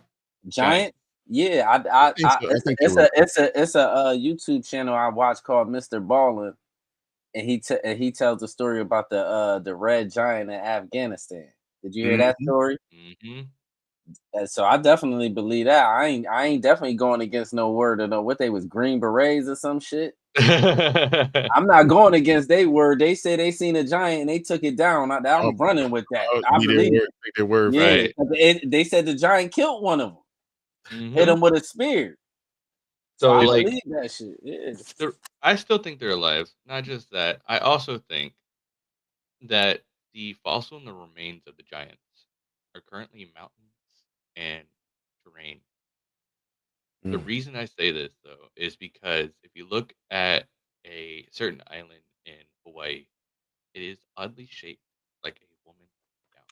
giant? Yeah, think so. I think they were. it's a YouTube channel I watch called Mr. Ballin, and he tells the story about the red giant in Afghanistan. Did you hear that Mhm. story? Mm-hmm. And so I definitely believe that. I ain't definitely going against no word or no what they was Green Berets or some shit. I'm not going against they word. They say they seen a giant and they took it down. I'm running with that. I Be their believe word. it. Take their word for Yeah, it. Right. they said the giant killed one of them, hit Mm-hmm. him with a spear. So So I like believe that shit. Yeah. I still think they're alive. Not just that. I also think that the fossil and the remains of the giants are currently mountains and terrain. The Mm. reason I say this though is because if you look at a certain island in Hawaii, it is oddly shaped like a woman down,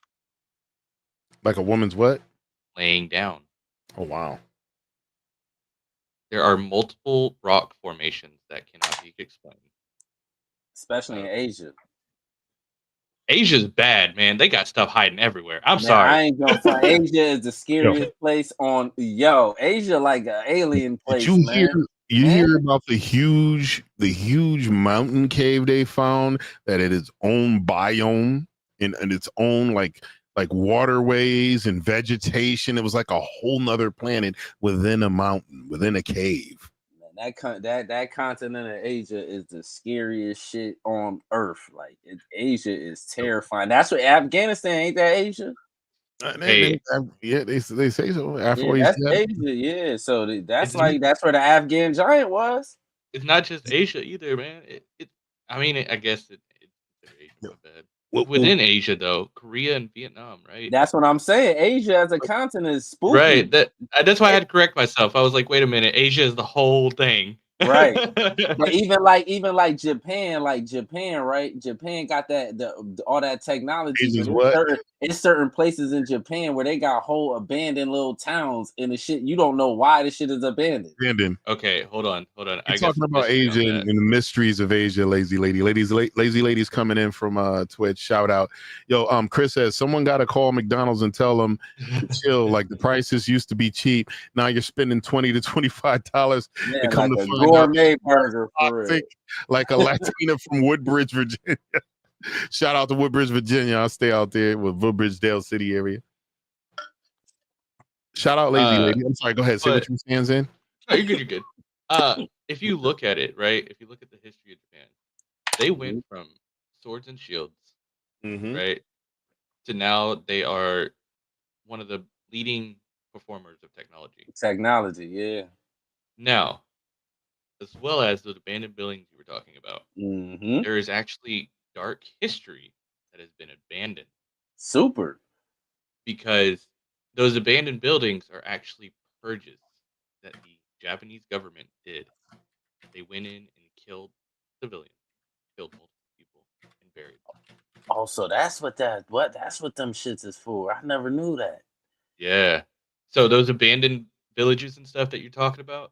Like a woman's what? laying down. Oh wow. There are multiple rock formations that cannot be explained. Especially in Uh, Asia. Asia's bad, man. They got stuff hiding everywhere. I'm Man, I sorry. ain't gonna front. Asia is the Yo, scariest place on Asia like an alien did place, you hear? man. You Man, hear about the huge mountain cave they found that it is own biome and its own like waterways and vegetation. It was like a whole nother planet within a mountain, within a cave. that continent of Asia is the scariest shit on earth. Like Asia is terrifying. That's what Afghanistan ain't that Asia? Hey, Yeah, they say so. After Yeah, what he that's said, Asia. Yeah, so that's it's like that's where the Afghan giant was. it's not just Asia either, man. I mean, I guess it's considered Asia. My bad. well, Within Asia, though, Korea and Vietnam, right? That's what I'm saying. Asia as a continent is Right. spooky. That's why I had to correct myself. I was like, wait a minute, Asia is the whole thing. Right. But even like Japan, right? Japan got all that technology, Asia's but what? it's certain places in Japan where they got whole abandoned little towns and the shit you don't know why the shit is abandoned. Brandon. Okay, hold on. You're I got talking some about history Asia on and that. the mysteries of Asia, lazy lady. Lazy ladies coming in from Twitch. Shout out. Yo, Chris says someone gotta call McDonald's and tell them to chill. Like the prices used to be cheap. Now you're spending $20 to $25 and Man, come like to a find out gourmet burger for real. toxic, like a Latina from Woodbridge, Virginia. Shout out to Woodbridge, Virginia. I stay out there with Woodbridge, Dale City area. Shout out lazy lady. I'm sorry, go ahead. Say what but you were saying, Zane. no, you're good. You're good. If you look at it, right? If you look at the history of Japan, they went Mhm. from swords and shields, Mm-hmm. right, to now they are one of the leading performers of technology. Technology, yeah. Now, as well as those abandoned buildings you were talking about, Hmm. there is actually dark history that has been abandoned Super. because those abandoned buildings are actually purges that the Japanese government did. They went in and killed civilians, killed multiple people, and buried them. Oh, so that's what that's what them shits is for. I never knew that. Yeah. So those abandoned villages and stuff that you're talking about,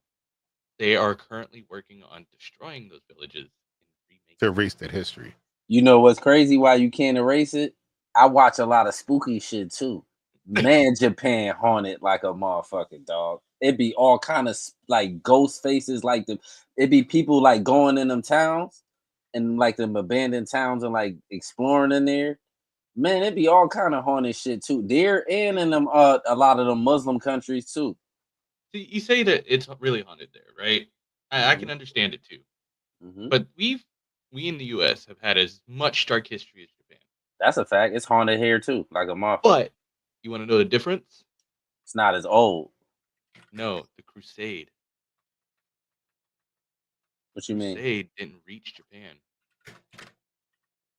they are currently working on destroying those villages and remaking. To erase that history. You know what's crazy? Why you can't erase it? I watch a lot of spooky shit too. Man, Japan haunted like a motherfucking dog. It be all kind of like ghost faces, like it be people like going in them towns and like them abandoned towns and like exploring in there. Man, it be all kind of haunted shit too. There and in them a lot of the Muslim countries too. See, you say that it's really haunted there, right? I Hmm. can understand it too. Hmm. But we in the US have had as much dark history as Japan. That's a fact. It's haunted here too, like a motherfucker. But you want to know the difference? It's not as old. No, the Crusade. What you mean? Crusade didn't reach Japan.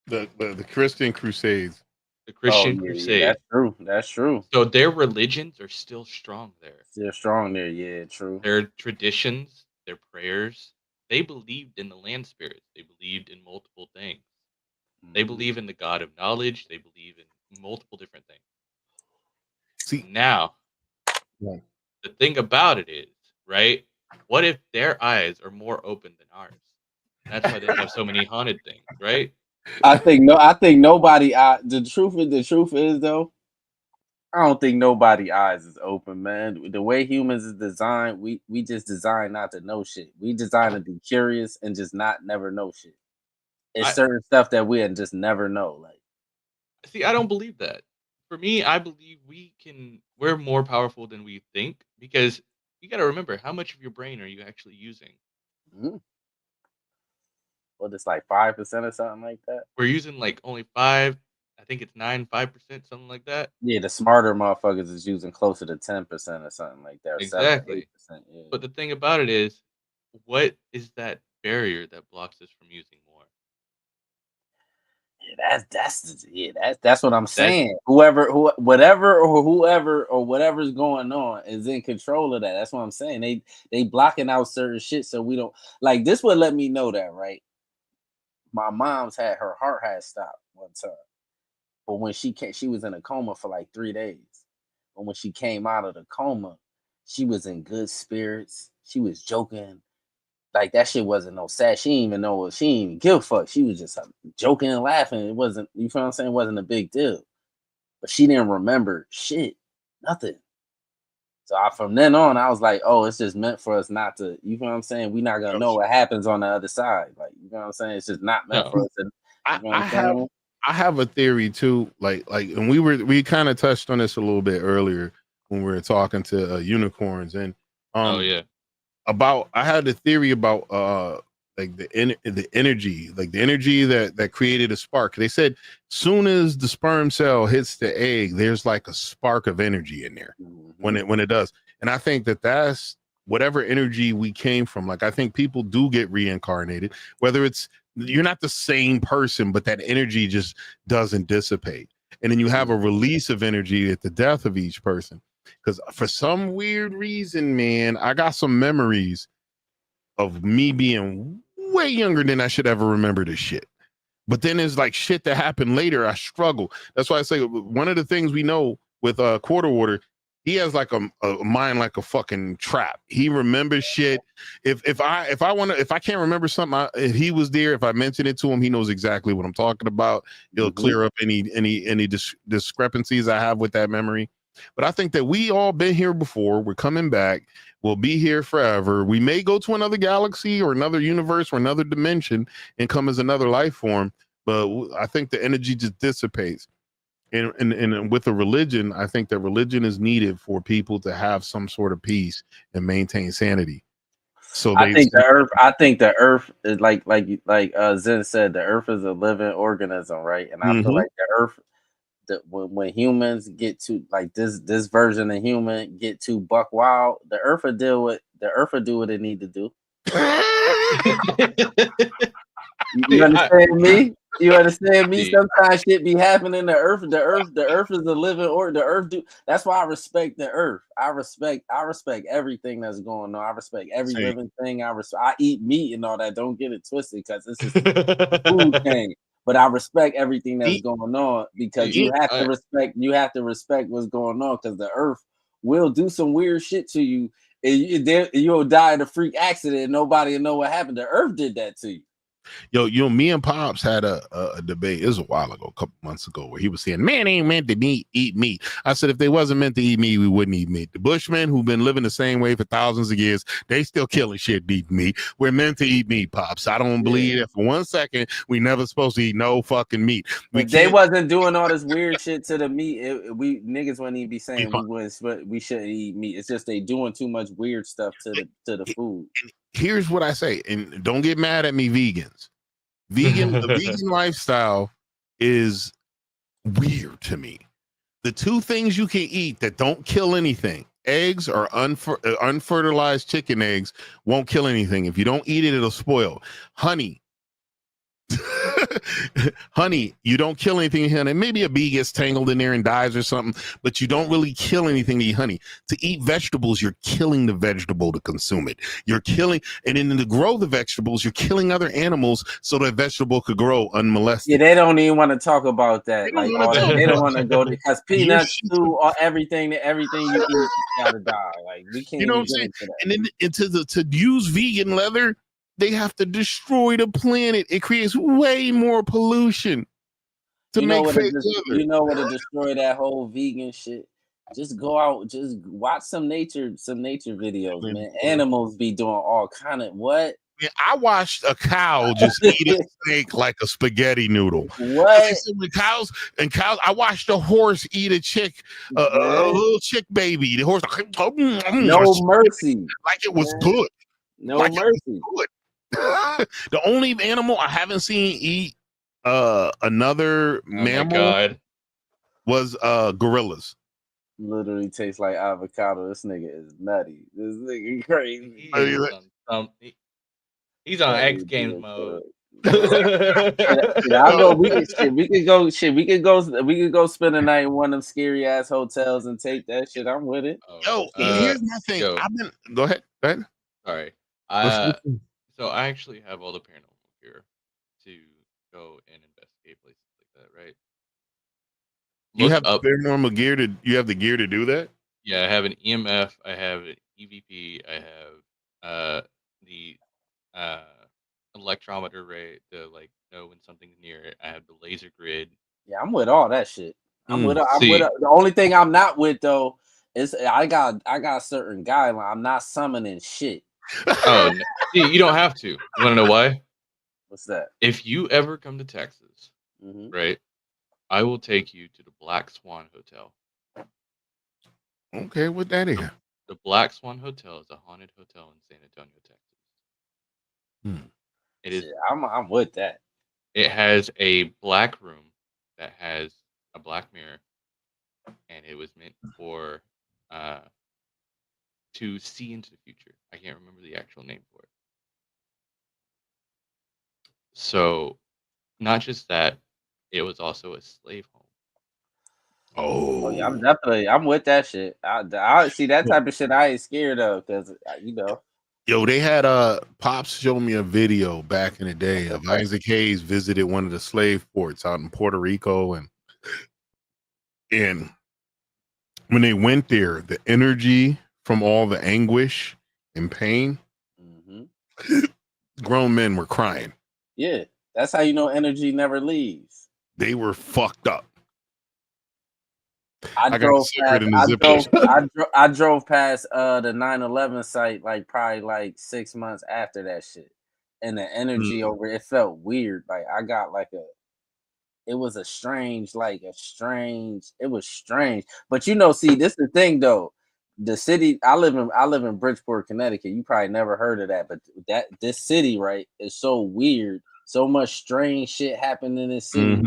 The Christian Crusades. The Oh Christian yeah, Crusade. that's true. That's true. So their religions are still strong there. Still strong there. Yeah, true. Their traditions, their prayers, they believed in the land spirits. They believed in multiple things. They Mhm. believe in the God of knowledge. They believe in multiple different things. See, Now, yeah. the thing about it is, right? What if their eyes are more open than ours? That's why they have so many haunted things, right? I think nobody. The truth is though. I don't think nobody's eyes is open, man. The way humans is designed, we just designed not to know shit. We designed to be curious and just never know shit. It's certain stuff that we just never know. Like, see, I don't believe that. For me, I believe we're more powerful than we think, because you got to remember, how much of your brain are you actually using? well, it's like 5% or something like that. We're using like only 5%. I think it's 5%, something like that. Yeah, the smarter motherfuckers is using closer to 10% or something like that. Or Exactly. 7 8%. Yeah. But the thing about it is, what is that barrier that blocks us from using more? Yeah, that's what I'm saying. Whatever's going on is in control of that. That's what I'm saying. They blocking out certain shit so we don't like this. Would let me know that, right? My mom's her heart had stopped one time, but when she was in a coma for like 3 days. But when she came out of the coma, she was in good spirits. She was joking. Like that shit wasn't no sad. She didn't even know. She didn't even give a fuck. She was just joking and laughing. It wasn't, you feel what I'm saying? It wasn't a big deal. But she didn't remember shit, nothing. So from then on, I was like, oh, it's just meant for us not to, you feel what I'm saying? We're not gonna know what happens on the other side. Like, you know what I'm saying? It's just not meant for us. I have a theory too. Like, and we kind of touched on this a little bit earlier when we were talking to unicorns, and I had a theory about like the energy, like the energy that created a spark. They said soon as the sperm cell hits the egg, there's like a spark of energy in there when it does. And I think that's whatever energy we came from. Like, I think people do get reincarnated, whether it's you're not the same person, but that energy just doesn't dissipate. And then you have a release of energy at the death of each person. Because for some weird reason, man, I got some memories of me being way younger than I should ever remember this shit. But then there's like shit that happened later. I struggle. That's why I say one of the things we know with Quarter Water, he has like a mind like a fucking trap. He remembers shit. If I can't remember something, if he was there, if I mention it to him, he knows exactly what I'm talking about. He'll clear up any discrepancies I have with that memory. But I think that we all been here before. We're coming back. We'll be here forever. We may go to another galaxy or another universe or another dimension and come as another life form. But I think the energy just dissipates. And with a religion, I think that religion is needed for people to have some sort of peace and maintain sanity. So I think the earth is like Zen said, the earth is a living organism, right? And I feel like the earth, when humans get to like this version of human get to buck wild, the earth will do what it need to do. You understand me? You understand me? Sometimes shit be happening. The earth is a living the earth do. That's why I respect the earth. I respect everything that's going on. I respect every living thing. I eat meat and all that. Don't get it twisted, because this is a food thing. But I respect everything that's going on, because you have to respect what's going on, because the earth will do some weird shit to you, and you'll die in a freak accident and nobody will know what happened. The earth did that to you. Yo, me and Pops had a debate. It was a while ago, a couple months ago, where he was saying, man ain't meant to eat meat. I said, if they wasn't meant to eat meat, we wouldn't eat meat. The Bushmen, who've been living the same way for thousands of years, they still killing shit to eat meat. We're meant to eat meat, Pops. I don't believe that for 1 second. We never supposed to eat no fucking meat. They wasn't doing all this weird shit to the meat. We niggas wouldn't even be saying we shouldn't eat meat. It's just they doing too much weird stuff to the food. Here's what I say, and don't get mad at me, vegans. The vegan lifestyle is weird to me. The two things you can eat that don't kill anything, eggs or unfertilized chicken eggs, won't kill anything. If you don't eat it, it'll spoil. Honey. Honey, you don't kill anything in honey. Maybe a bee gets tangled in there and dies or something, but you don't really kill anything to eat honey. To eat vegetables, you're killing the vegetable to consume it. You're killing, and then to grow the vegetables, you're killing other animals so that vegetable could grow unmolested. Yeah, they don't even want to talk about that. They don't want to go, because peanuts too, or everything you eat gotta die. Like, we can't. You know what I'm saying? And then to use vegan leather, they have to destroy the planet. It creates way more pollution to make fake leather. You know what to destroy that whole vegan shit? Just go out, just watch some nature videos, man. Animals be doing all kind of what? Yeah, I watched a cow just eat a snake like a spaghetti noodle. What? Cows, I watched a horse eat a chick, a little chick baby. The horse, no mercy, like it was good. No mercy. Good. The only animal I haven't seen eat another mammal was gorillas. Literally tastes like avocado. This nigga is nutty. This nigga crazy. He's on X Games mode. I know we could go spend a night in one of them scary ass hotels and take that shit. I'm with it. Here's my thing. Go ahead. Sorry. So I actually have all the paranormal gear to go and investigate places like that, right? You have paranormal gear you have the gear to do that? Yeah, I have an EMF, I have an EVP, I have the electrometer rate to like know when something's near it. I have the laser grid. Yeah, I'm with all that shit. I'm with the only thing I'm not with though is I got certain guidelines. I'm not summoning shit. Oh, no. See, you don't have to. You want to know why? What's that? If you ever come to Texas, right, I will take you to the Black Swan Hotel. Okay, what that is? The Black Swan Hotel is a haunted hotel in San Antonio, Texas. It is. I'm with that. It has a black room that has a black mirror, and it was meant for to see into the future. I can't remember the actual name for it. So, not just that, it was also a slave home. Oh yeah, I'm with that shit. I see that type of shit. I ain't scared of because Yo, they had Pops show me a video back in the day of Isaac Hayes visited one of the slave ports out in Puerto Rico, and when they went there, the energy from all the anguish and pain, grown men were crying. Yeah, that's how you know energy never leaves. They were fucked up. I drove past the 9/11 site probably 6 months after that shit, and the energy over it felt weird. Like I got it was strange. It was strange. But see, this is the thing though. The city I live in Bridgeport, Connecticut. You probably never heard of that, but this city right is so weird. So much strange shit happened in this city.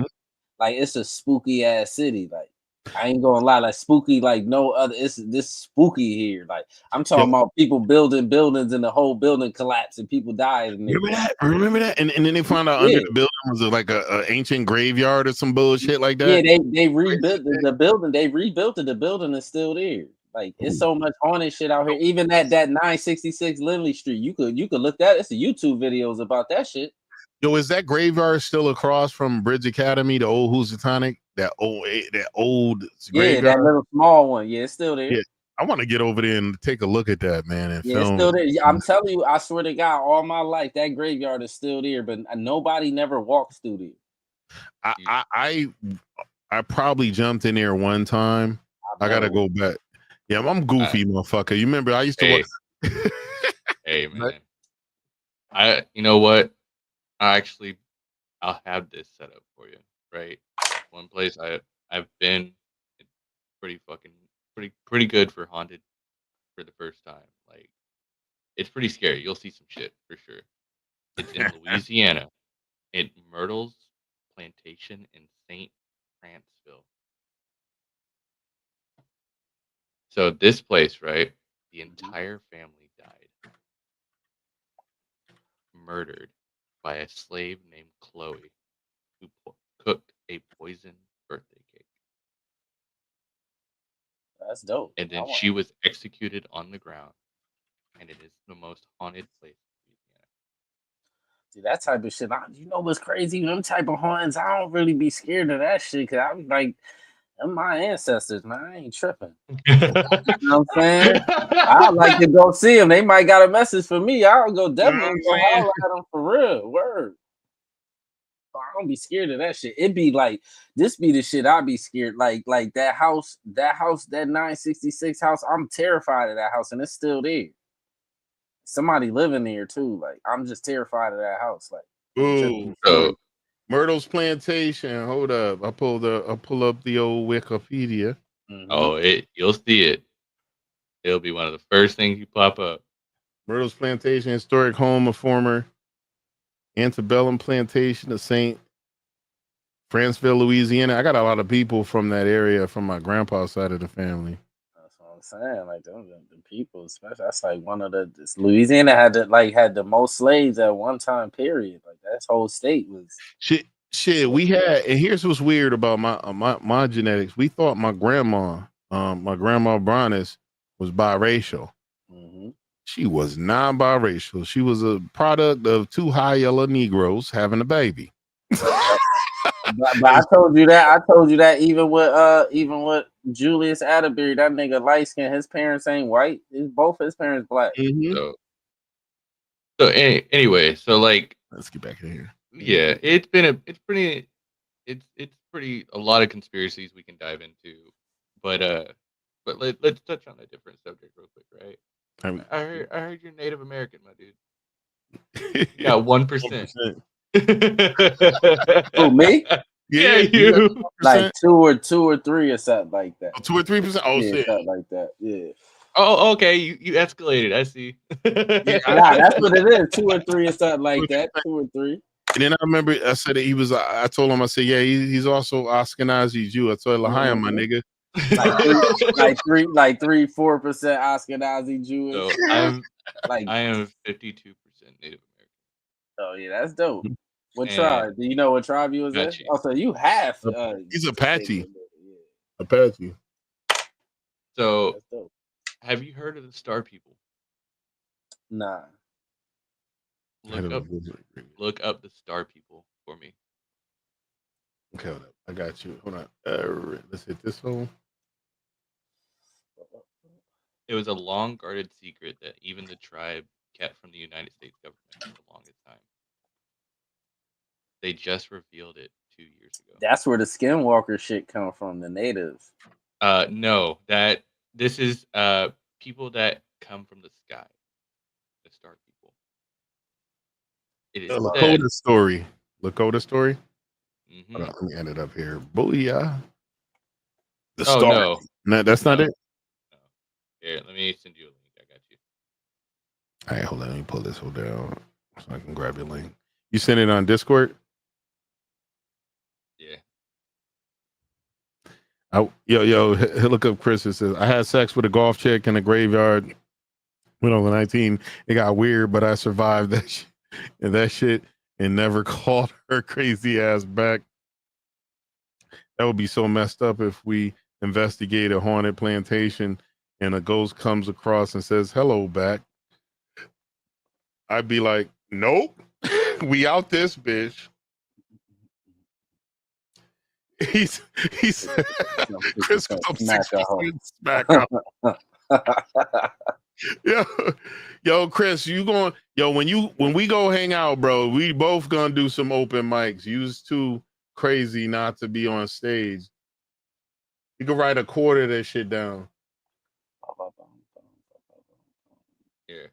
Like it's a spooky ass city. Like I ain't gonna lie, spooky like no other. It's this spooky here. Like I'm talking about people building buildings and the whole building collapsed and people died. Remember that? And then they found out under the building was like a ancient graveyard or some bullshit like that. Yeah, they rebuilt the building. They rebuilt it. The building is still there. Like it's so much haunted shit out here. Even that 966 Lindley Street, you could look that. It's a YouTube videos about that shit. Yo, is that graveyard still across from Bridge Academy, the old Housatonic? That old graveyard? That little small one. Yeah, it's still there. Yeah, I want to get over there and take a look at that, man. And film. It's still there. I'm telling you, I swear to God, all my life that graveyard is still there, but nobody never walks through there. I probably jumped in there one time. I gotta go back. Yeah, I'm goofy, motherfucker. You remember I used to watch. Hey man, you know what? I'll have this set up for you, right? One place I've been pretty good for haunted for the first time. Like it's pretty scary. You'll see some shit for sure. It's in Louisiana, in Myrtle's Plantation in St. Franceville. So this place, right? The entire family died, murdered by a slave named Chloe, who cooked a poisoned birthday cake. That's dope. And then she was executed on the ground, and it is the most haunted place in Louisiana. See, that type of shit, you know what's crazy? Them type of hauntings, I don't really be scared of that shit, because I'm like, them my ancestors, man. I ain't tripping. You know what I'm saying? I'd like to go see them. They might got a message for me. I'll go definitely go holler at them for real. Word. don't be scared of that shit. It be like this be the shit I be scared. Like that house, that 966 house. I'm terrified of that house, and it's still there. Somebody living there too. Like I'm just terrified of that house. Like ooh, Myrtle's Plantation. Hold up, I pull up the old Wikipedia. Mm-hmm. Oh, you'll see it. It'll be one of the first things you pop up. Myrtle's Plantation, historic home of former antebellum plantation of St. Franceville, Louisiana. I got a lot of people from that area from my grandpa's side of the family. That's what I'm saying. Like the people, especially that's like one of the Louisiana had the most slaves at one time period. Like that whole state was shit. We had, and here's what's weird about my genetics. We thought my grandma Bronis was biracial. Mm-hmm. She was non-biracial. She was a product of two high yellow Negroes having a baby. but I told you that even with Julius Atterbury, that nigga light skin, his parents ain't white. Both his parents black. Mm-hmm. So anyway, so like let's get back in here. Yeah, it's pretty a lot of conspiracies we can dive into, but let's touch on a different subject real quick, right? I heard you're Native American, my dude. You got 1%. Who, me? Yeah, you. Like 2 or 3 or something like that. 2 or 3%. Oh, yeah, shit. Something like that. Yeah. Oh, okay. You escalated. I see. Nah, that's what it is. 2 or 3 or something like that. 2 or 3. And then I remember I said that he was. I told him, I said, yeah, he's also Ashkenazi Jew. I told Lahayim, my nigga. Like 3-4% Ashkenazi Jewish. So I am 52% Native American. Oh yeah, that's dope. What tribe? Do you know what tribe you was in? Oh, so you half. He's Apache. Apache. So, have you heard of the Star People? Nah. Look up the Star People for me. Okay, hold up. I got you. Hold on. Let's hit this one. It was a long-guarded secret that even the tribe kept from the United States government for the longest time. They just revealed it 2 years ago. That's where the skinwalker shit come from, the natives. No, this is people that come from the sky. The Star People. It is Lakota story. Lakota story? Mm-hmm. Hold on, let me end it up here. Booyah. The Star. No, that's not it? No. Here, let me send you a link. I got you. All right, hold on. Let me pull this whole down so I can grab your link. You send it on Discord? Yeah. Yo, look up Chris. It says, I had sex with a golf chick in a graveyard when I was 19. It got weird, but I survived that shit and never called her crazy ass back. That would be so messed up if we investigate a haunted plantation and a ghost comes across and says, hello back. I'd be like, nope, we out this bitch. He's Chris smack up. Yo, Chris, when we go hang out, bro, we both gonna do some open mics. You's too crazy not to be on stage. You can write a quarter of that shit down. Here,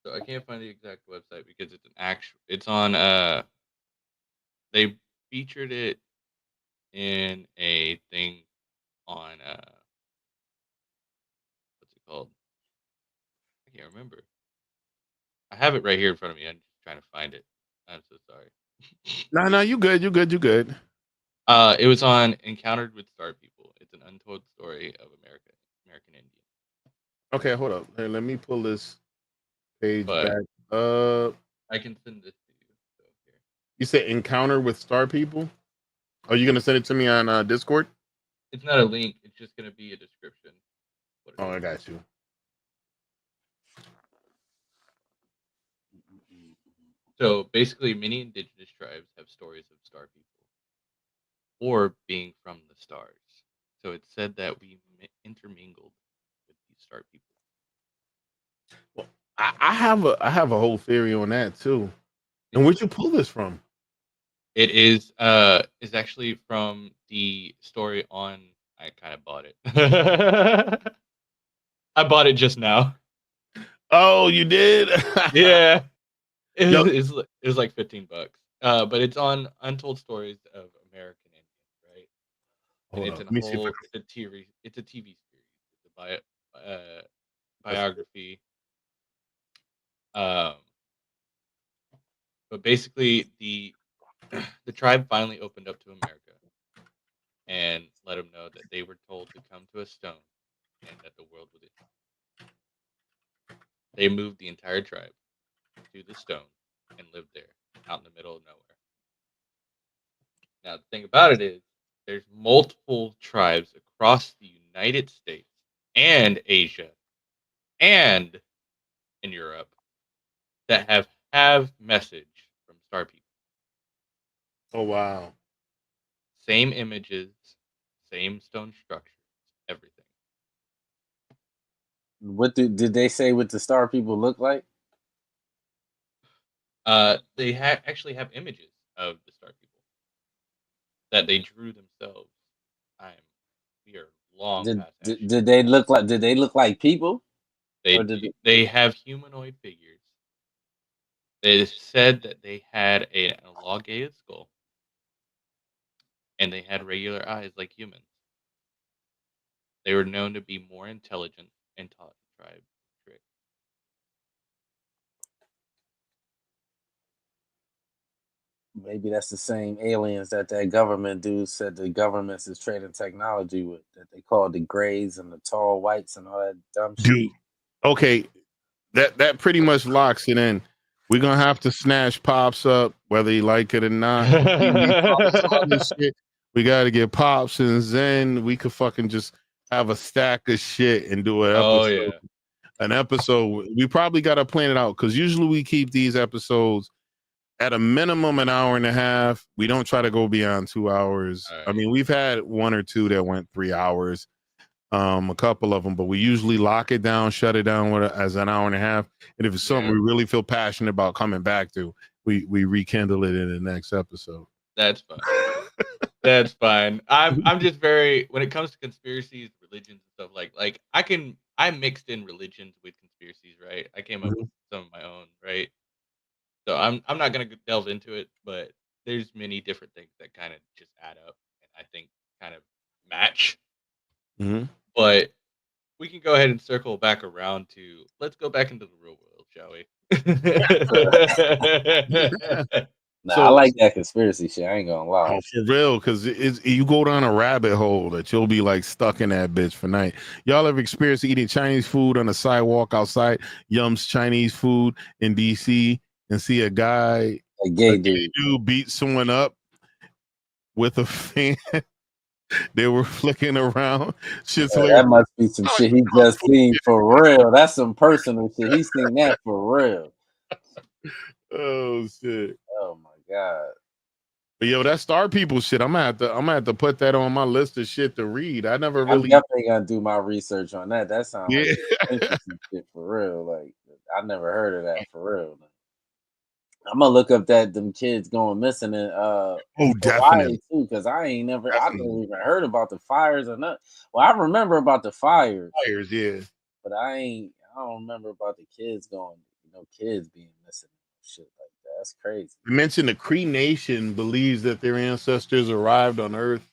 so I can't find the exact website because it's on they featured it in a thing on what's it called? I can't remember. I have it right here in front of me. I'm just trying to find it. I'm so sorry. No, you good. It was on Encountered with Star People. It's an untold story of American Indian. Okay, hold up. Hey, let me pull this page back up. I can send this to you. So here. You said Encounter with Star People? Are you gonna send it to me on Discord? It's not a link. It's just gonna be a description. Oh, I got you. So basically, many indigenous tribes have stories of star people or being from the stars. So it's said that we intermingled with these star people. Well, I have a whole theory on that too. And where'd you pull this from? It is actually from the story on. I kind of bought it. I bought it just now. Oh, you did? Yeah, Yo. it was like $15. But it's on Untold Stories of American Indians, right? And Hold it's on. a Let me see if whole. It's a TV series. It's a biography. But basically the tribe finally opened up to America and let them know that they were told to come to a stone and that the world would end. They moved the entire tribe to the stone and lived there out in the middle of nowhere. Now, the thing about it is there's multiple tribes across the United States and Asia and in Europe that have message from Star People. Oh, wow. Same images, same stone structures, everything. What did they say what the Star People look like? They actually have images of the Star People that they drew themselves. We are long past that. Did they look like? Did they look like people? They have humanoid figures. They said that they had an elongated skull, and they had regular eyes like humans. They were known to be more intelligent and taught the tribe tricks. Maybe that's the same aliens that government dude said the government is trading technology with, that they call the grays and the tall whites and all that dumb shit. Dude, okay, that pretty much locks it in. We're gonna have to snatch Pops up, whether you like it or not. All this shit. We gotta get Pops and Zen. We could fucking just have a stack of shit and do an episode. Oh yeah. An episode. We probably gotta plan it out because usually we keep these episodes at a minimum an hour and a half. We don't try to go beyond 2 hours. Right. I mean, we've had one or two that went 3 hours. A couple of them, but we usually lock it down, shut it down as an hour and a half. And if it's something we really feel passionate about coming back to, we rekindle it in the next episode. That's fine. That's fine. I'm just very, when it comes to conspiracies, religions and stuff, like I mixed in religions with conspiracies, right? I came up with some of my own, right? So I'm not gonna delve into it, but there's many different things that kind of just add up and I think kind of match. Mm-hmm. But we can go ahead and circle back around to, let's go back into the real world, shall we? Nah, I like that conspiracy shit. I ain't gonna lie. Oh, for real, because you go down a rabbit hole that you'll be like stuck in that bitch for night. Y'all ever experienced eating Chinese food on the sidewalk outside Yum's Chinese food in DC and see a guy, a gay dude beat someone up with a fan? They were flicking around. Shit's that must be some shit he just seen for real. That's some personal shit. He seen that for real. Oh shit. Oh my god. But yo, that Star People shit, I'm gonna have to put that on my list of shit to read. I never really. I'm definitely gonna do my research on that. That sounds like interesting shit for real. Like I never heard of that for real. I'm gonna look up them kids going missing in definitely too, because I never even heard about the fires or nothing. Well, I remember about the fires, yeah, but I don't remember about the kids going. Kids being missing, shit like that. That's crazy. You mentioned the Cree Nation believes that their ancestors arrived on Earth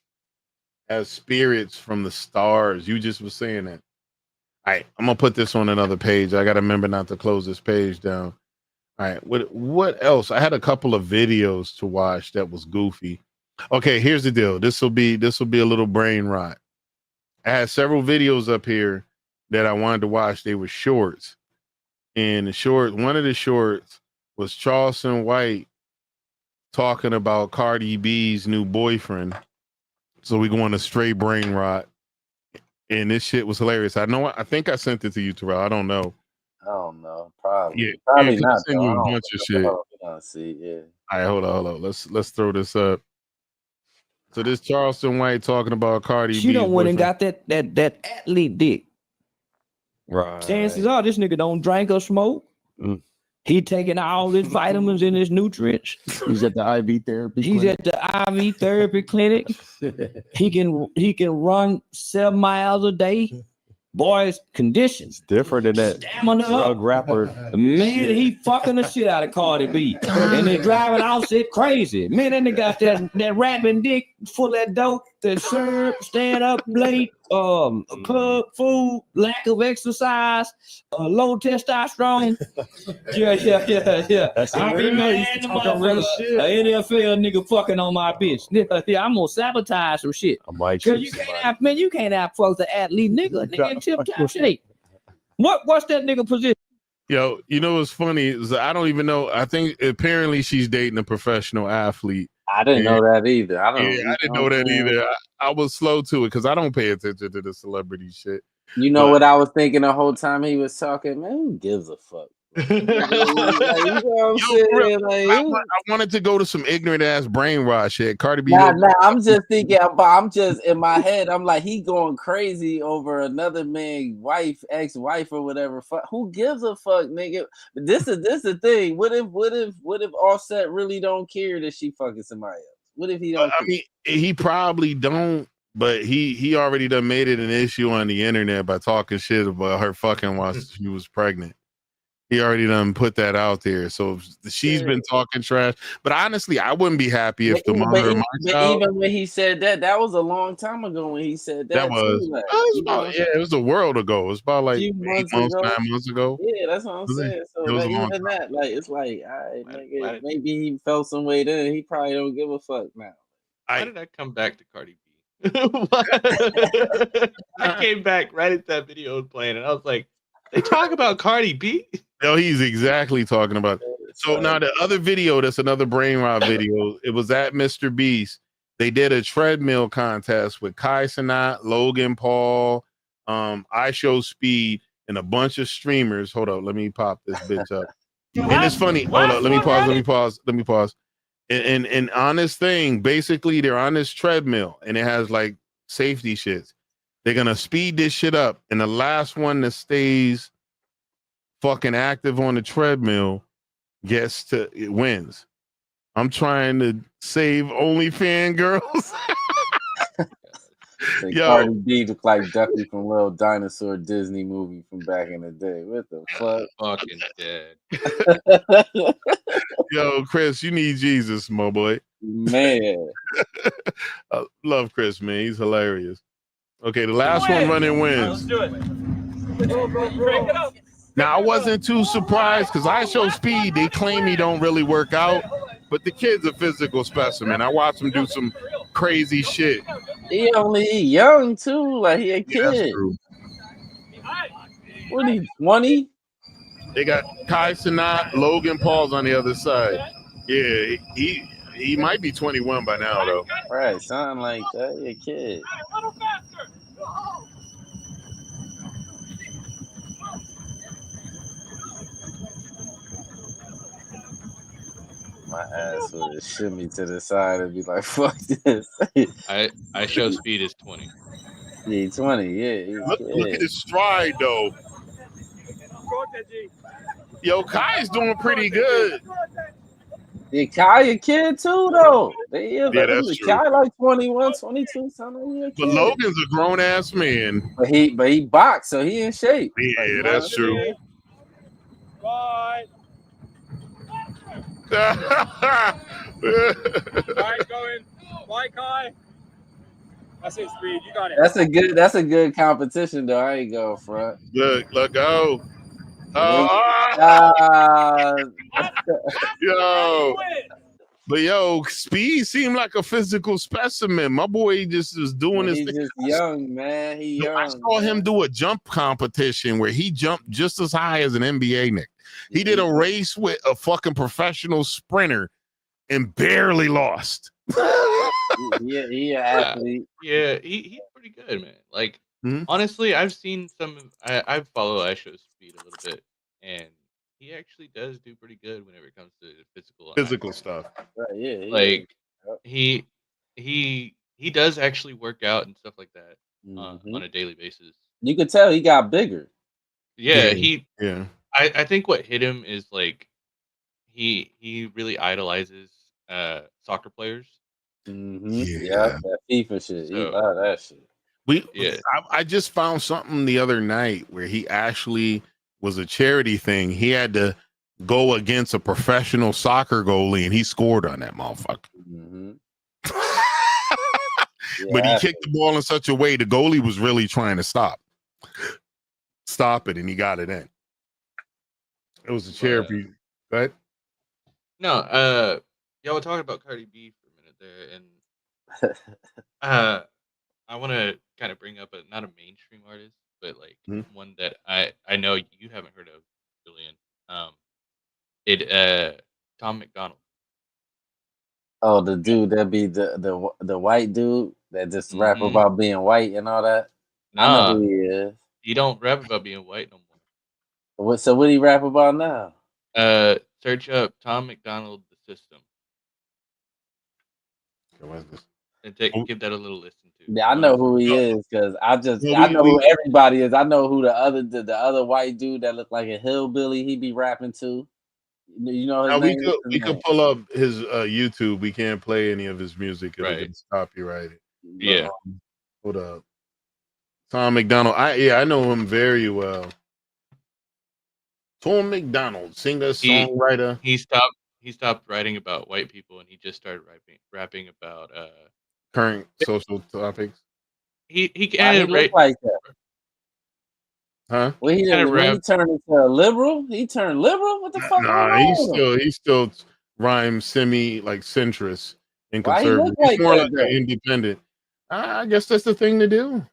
as spirits from the stars. You just was saying that. All right, I'm gonna put this on another page. I gotta remember not to close this page down. All right, what else? I had a couple of videos to watch that was goofy. Okay, here's the deal. This will be a little brain rot. I had several videos up here that I wanted to watch. They were shorts. And one of the shorts was Charleston White talking about Cardi B's new boyfriend. So we go on a straight brain rot. And this shit was hilarious. I think I sent it to you, Terrell. I don't know. I don't know. Probably. Yeah, probably not. Send you a bunch of shit. See, yeah. All right, hold on. Let's throw this up. So this Charleston White talking about Cardi B. She done went and got that athlete dick. Right. Chances are this nigga don't drink or smoke. He taking all his vitamins and his nutrients. He's at the IV therapy. He's clinic. at the IV therapy clinic. He can run 7 miles a day. Boy's conditions Different than that drug rapper. Man, he fucking the shit out of Cardi B. And they driving out shit crazy. Man, then they got that rapping dick full of that dope, that syrup, stand up late, club food, lack of exercise, low testosterone. Yeah. That's I be mad the motherfucker. An NFL nigga fucking on my bitch. Yeah, I'm gonna sabotage some shit. I might Cause you can't have fuck the athlete nigga in tip-top shape. What's that nigga position? Yo, you know what's funny is I don't even know. I think apparently she's dating a professional athlete. I didn't know that either. I didn't know that either. I was slow to it because I don't pay attention to the celebrity shit. You know what I was thinking the whole time he was talking? Man, who gives a fuck? You know what I'm saying? I wanted to go to some ignorant ass brainwash shit. Cardi B. Nah, I'm just thinking, but I'm just in my head. I'm like, he going crazy over another man's wife, ex-wife, or whatever. Fuck, who gives a fuck, nigga? But this is the thing. What if Offset really don't care that she fucking somebody else? What if he don't? I mean, he probably don't. But he already done made it an issue on the internet by talking shit about her fucking while she was pregnant. He already done put that out there. So she's been talking trash. But honestly, I wouldn't be happy if the mother of my child. Even when he said that was a long time ago when he said that. That was. It was a world ago. It was about like 8 months, 9 months ago. Yeah, that's what I'm saying. So like, even that, like, it's like, all right, nigga, maybe he felt some way then. He probably don't give a fuck now. Why did I come back to Cardi B? I came back right as that video was playing, and I was like, they talk about Cardi B? No, he's exactly talking about it. So now the other video, that's another brain rot video. It was at Mr. Beast. They did a treadmill contest with Kai Cenat, Logan Paul, I Show Speed, and a bunch of streamers. Hold up, let me pop this bitch up. And it's funny. Hold up, let me pause. And on this thing, basically they're on this treadmill and it has like safety shits. They're gonna speed this shit up, and the last one that stays fucking active on the treadmill it wins. I'm trying to save OnlyFans girls. Yo, Cardi B look like Ducky from Little Dinosaur Disney movie from back in the day. What the fuck? Fucking dead. Yo, Chris, you need Jesus, my boy. Man. I love Chris, man. He's hilarious. Okay, the last one running wins. Let's do it. Now, I wasn't too surprised because I Show Speed, they claim he don't really work out, but the kid's a physical specimen. I watched him do some crazy shit. He young too, like he a kid. Yeah, that's true. What he 20? They got Kai Cenat, Logan Paul's on the other side. Yeah, he might be 21 by now though. Right, something like that. He a kid. A little faster. My ass would shimmy to the side and be like, fuck this. I Show Speed is 20. Yeah, 20, yeah. Look at his stride though. Yo, Kai's doing pretty good. Yeah, Kai a kid too though. Yeah, that's true. Kai like 21, 22, something. But Logan's a grown ass man. But he boxed, so he in shape. Yeah, like, that's true. Bye. Kai going. Bye, Kai. That's it, Speed. You got it. That's a good competition though. I ain't go front. Look, go. Yo. But yo, Speed seemed like a physical specimen. My boy just was doing his thing. He's just young, man. He young. I saw him do a jump competition where he jumped just as high as an NBA Nick. He did a race with a fucking professional sprinter and barely lost. He an athlete. Yeah, he's pretty good, man. Like, honestly, I've seen I follow I Show Speed a little bit, and he actually does do pretty good whenever it comes to physical stuff. Right, yeah. Like, he does actually work out and stuff like that on a daily basis. You could tell he got bigger. Yeah, yeah. I think what hit him is like he really idolizes soccer players. Yeah, that FIFA shit. He love that shit. I just found something the other night where he actually was a charity thing. He had to go against a professional soccer goalie, and he scored on that motherfucker. But he kicked the ball in such a way the goalie was really trying to stop it, and he got it in. It was a charity, right? No, y'all were talking about Cardi B for a minute there, and I want to kind of bring up not a mainstream artist, but like one that I know you haven't heard of, Julian. Tom McDonald. Oh, the dude that be the white dude that just rap about being white and all that. I know who he is. He don't rap about being white no more. So what he rap about now? Search up Tom McDonald, The System. And give that a little listen to. Yeah, I know who he is because I know who everybody is. I know who the other white dude that looked like a hillbilly he be rapping to. You know his name? We could pull up his YouTube. We can't play any of his music. It'll get copyrighted. Yeah. Hold up. Tom McDonald. I know him very well. Tom McDonald, singer, songwriter. He stopped writing about white people and he just started rapping about current social topics. He kind of look like that. Huh? Well, he turned into a liberal. He turned liberal. What the fuck? He still rhymes centrist and conservative. He's more like an independent. I guess that's the thing to do.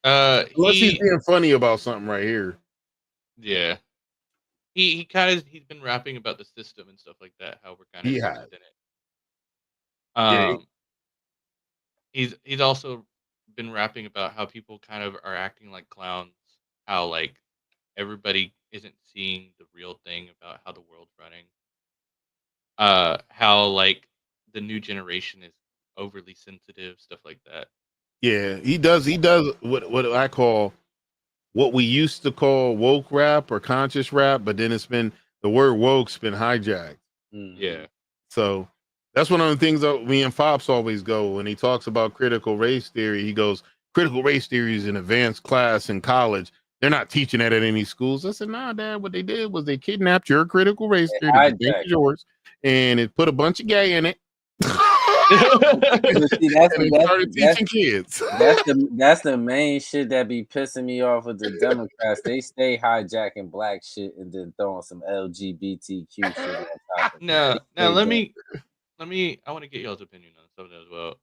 Unless he's being funny about something right here. Yeah. He's been rapping about the system and stuff like that. How we're kind of in it. He's also been rapping about how people kind of are acting like clowns. How like everybody isn't seeing the real thing about how the world's running. How like the new generation is overly sensitive, stuff like that. Yeah, he does what I call what we used to call woke rap or conscious rap, but then the word woke's been hijacked. Yeah. So that's one of the things that me and Fops always go when he talks about critical race theory. He goes, critical race theory is an advanced class in college. They're not teaching that at any schools. I said, nah, Dad, what they did was they kidnapped your critical race theory, yours, and it put a bunch of gay in it. See, that's kids. That's the main shit that be pissing me off with the Democrats. They stay hijacking black shit and then throwing some LGBTQ shit on top of it. Now let me I want to get y'all's opinion on something as well.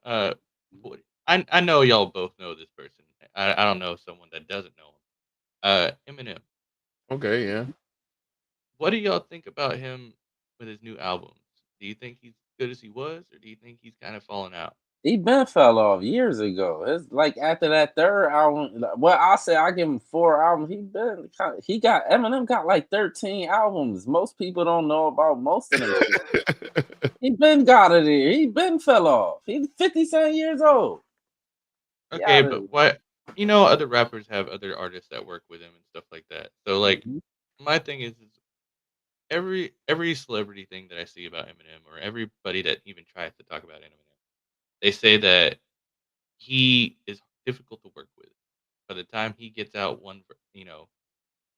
I know y'all both know this person. I don't know someone that doesn't know him. Eminem. Okay, yeah. What do y'all think about him with his new albums? Do you think he's good as he was, or do you think he's kind of fallen out? He been fell off years ago. It's like after that third album. Well, I'll say I give him 4 albums. Eminem got like 13 albums. Most people don't know about most of them. He been got it here. He been fell off. He's 57 years old. Okay, but what? You know, other rappers have other artists that work with him and stuff like that. So, like, my thing is every celebrity thing that I see about Eminem, or everybody that even tries to talk about Eminem, they say that he is difficult to work with. By the time he gets out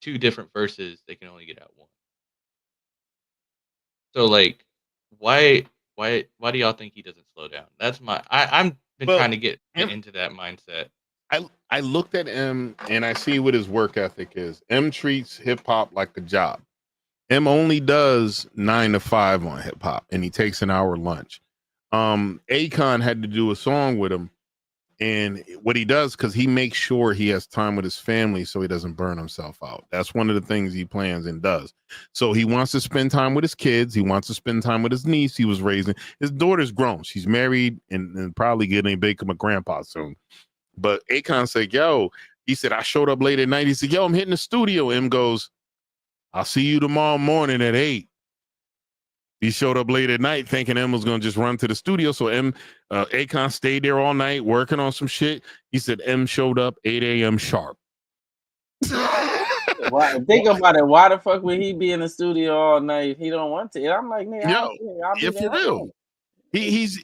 2 different verses, they can only get out 1. So, like, why do y'all think he doesn't slow down? That's I'm been trying to get into that mindset. I looked at M and I see what his work ethic is. M treats hip hop like a job. M only does 9 to 5 on hip hop, and he takes an hour lunch. Akon had to do a song with him, and what he does, because he makes sure he has time with his family so he doesn't burn himself out. That's one of the things he plans and does. So he wants to spend time with his kids. He wants to spend time with his niece he was raising. His daughter's grown. She's married and probably getting to become a grandpa soon. But Akon said, he said, I showed up late at night. He said, I'm hitting the studio. M goes, I'll see you tomorrow morning at 8. He showed up late at night thinking M was going to just run to the studio. So Akon stayed there all night working on some shit. He said M showed up 8 a.m. sharp. Think about it. Why the fuck would he be in the studio all night if he don't want to? I'm like, nigga, I'll be there. For real.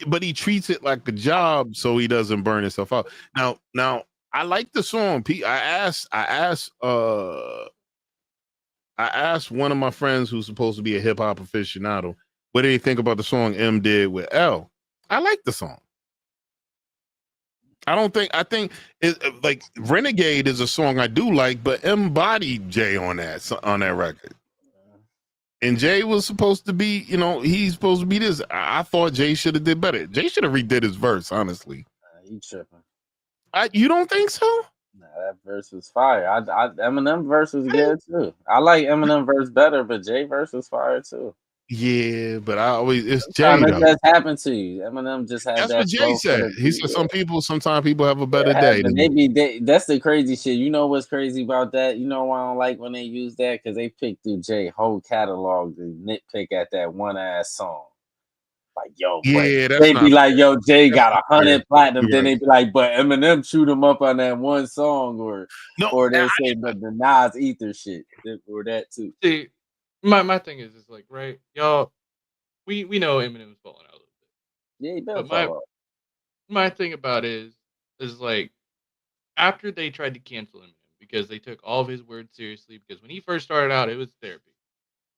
But he treats it like a job so he doesn't burn himself out. Now I like the song. I asked one of my friends who's supposed to be a hip hop aficionado, what did he think about the song M did with L? I like the song. I think it, like Renegade is a song I do like, but M bodied Jay on that record. And Jay was supposed to be, he's supposed to be this. I thought Jay should have did better. Jay should have redid his verse, honestly. You tripping. You don't think so? Nah, that verse was fire. Eminem verse was good too. I like Eminem verse better, but Jay verse was fire too. Yeah, but it's Jay. That just happened to you. Eminem just had That's that. What Jay said. He said sometimes people have a better day. That's the crazy shit. You know what's crazy about that? You know why I don't like when they use that? Because they pick through Jay whole catalog to nitpick at that one ass song. Like, yo, they be like, yo, Jay got 100 platinum. Then they be like, but Eminem shoot him up on that one song, or they say, but the Nas Ether shit, or that too. See, my thing is like, right, y'all, we know Eminem's falling out a little bit. Yeah, he better fall out. My thing about it is like, after they tried to cancel Eminem because they took all of his words seriously, because when he first started out, it was therapy.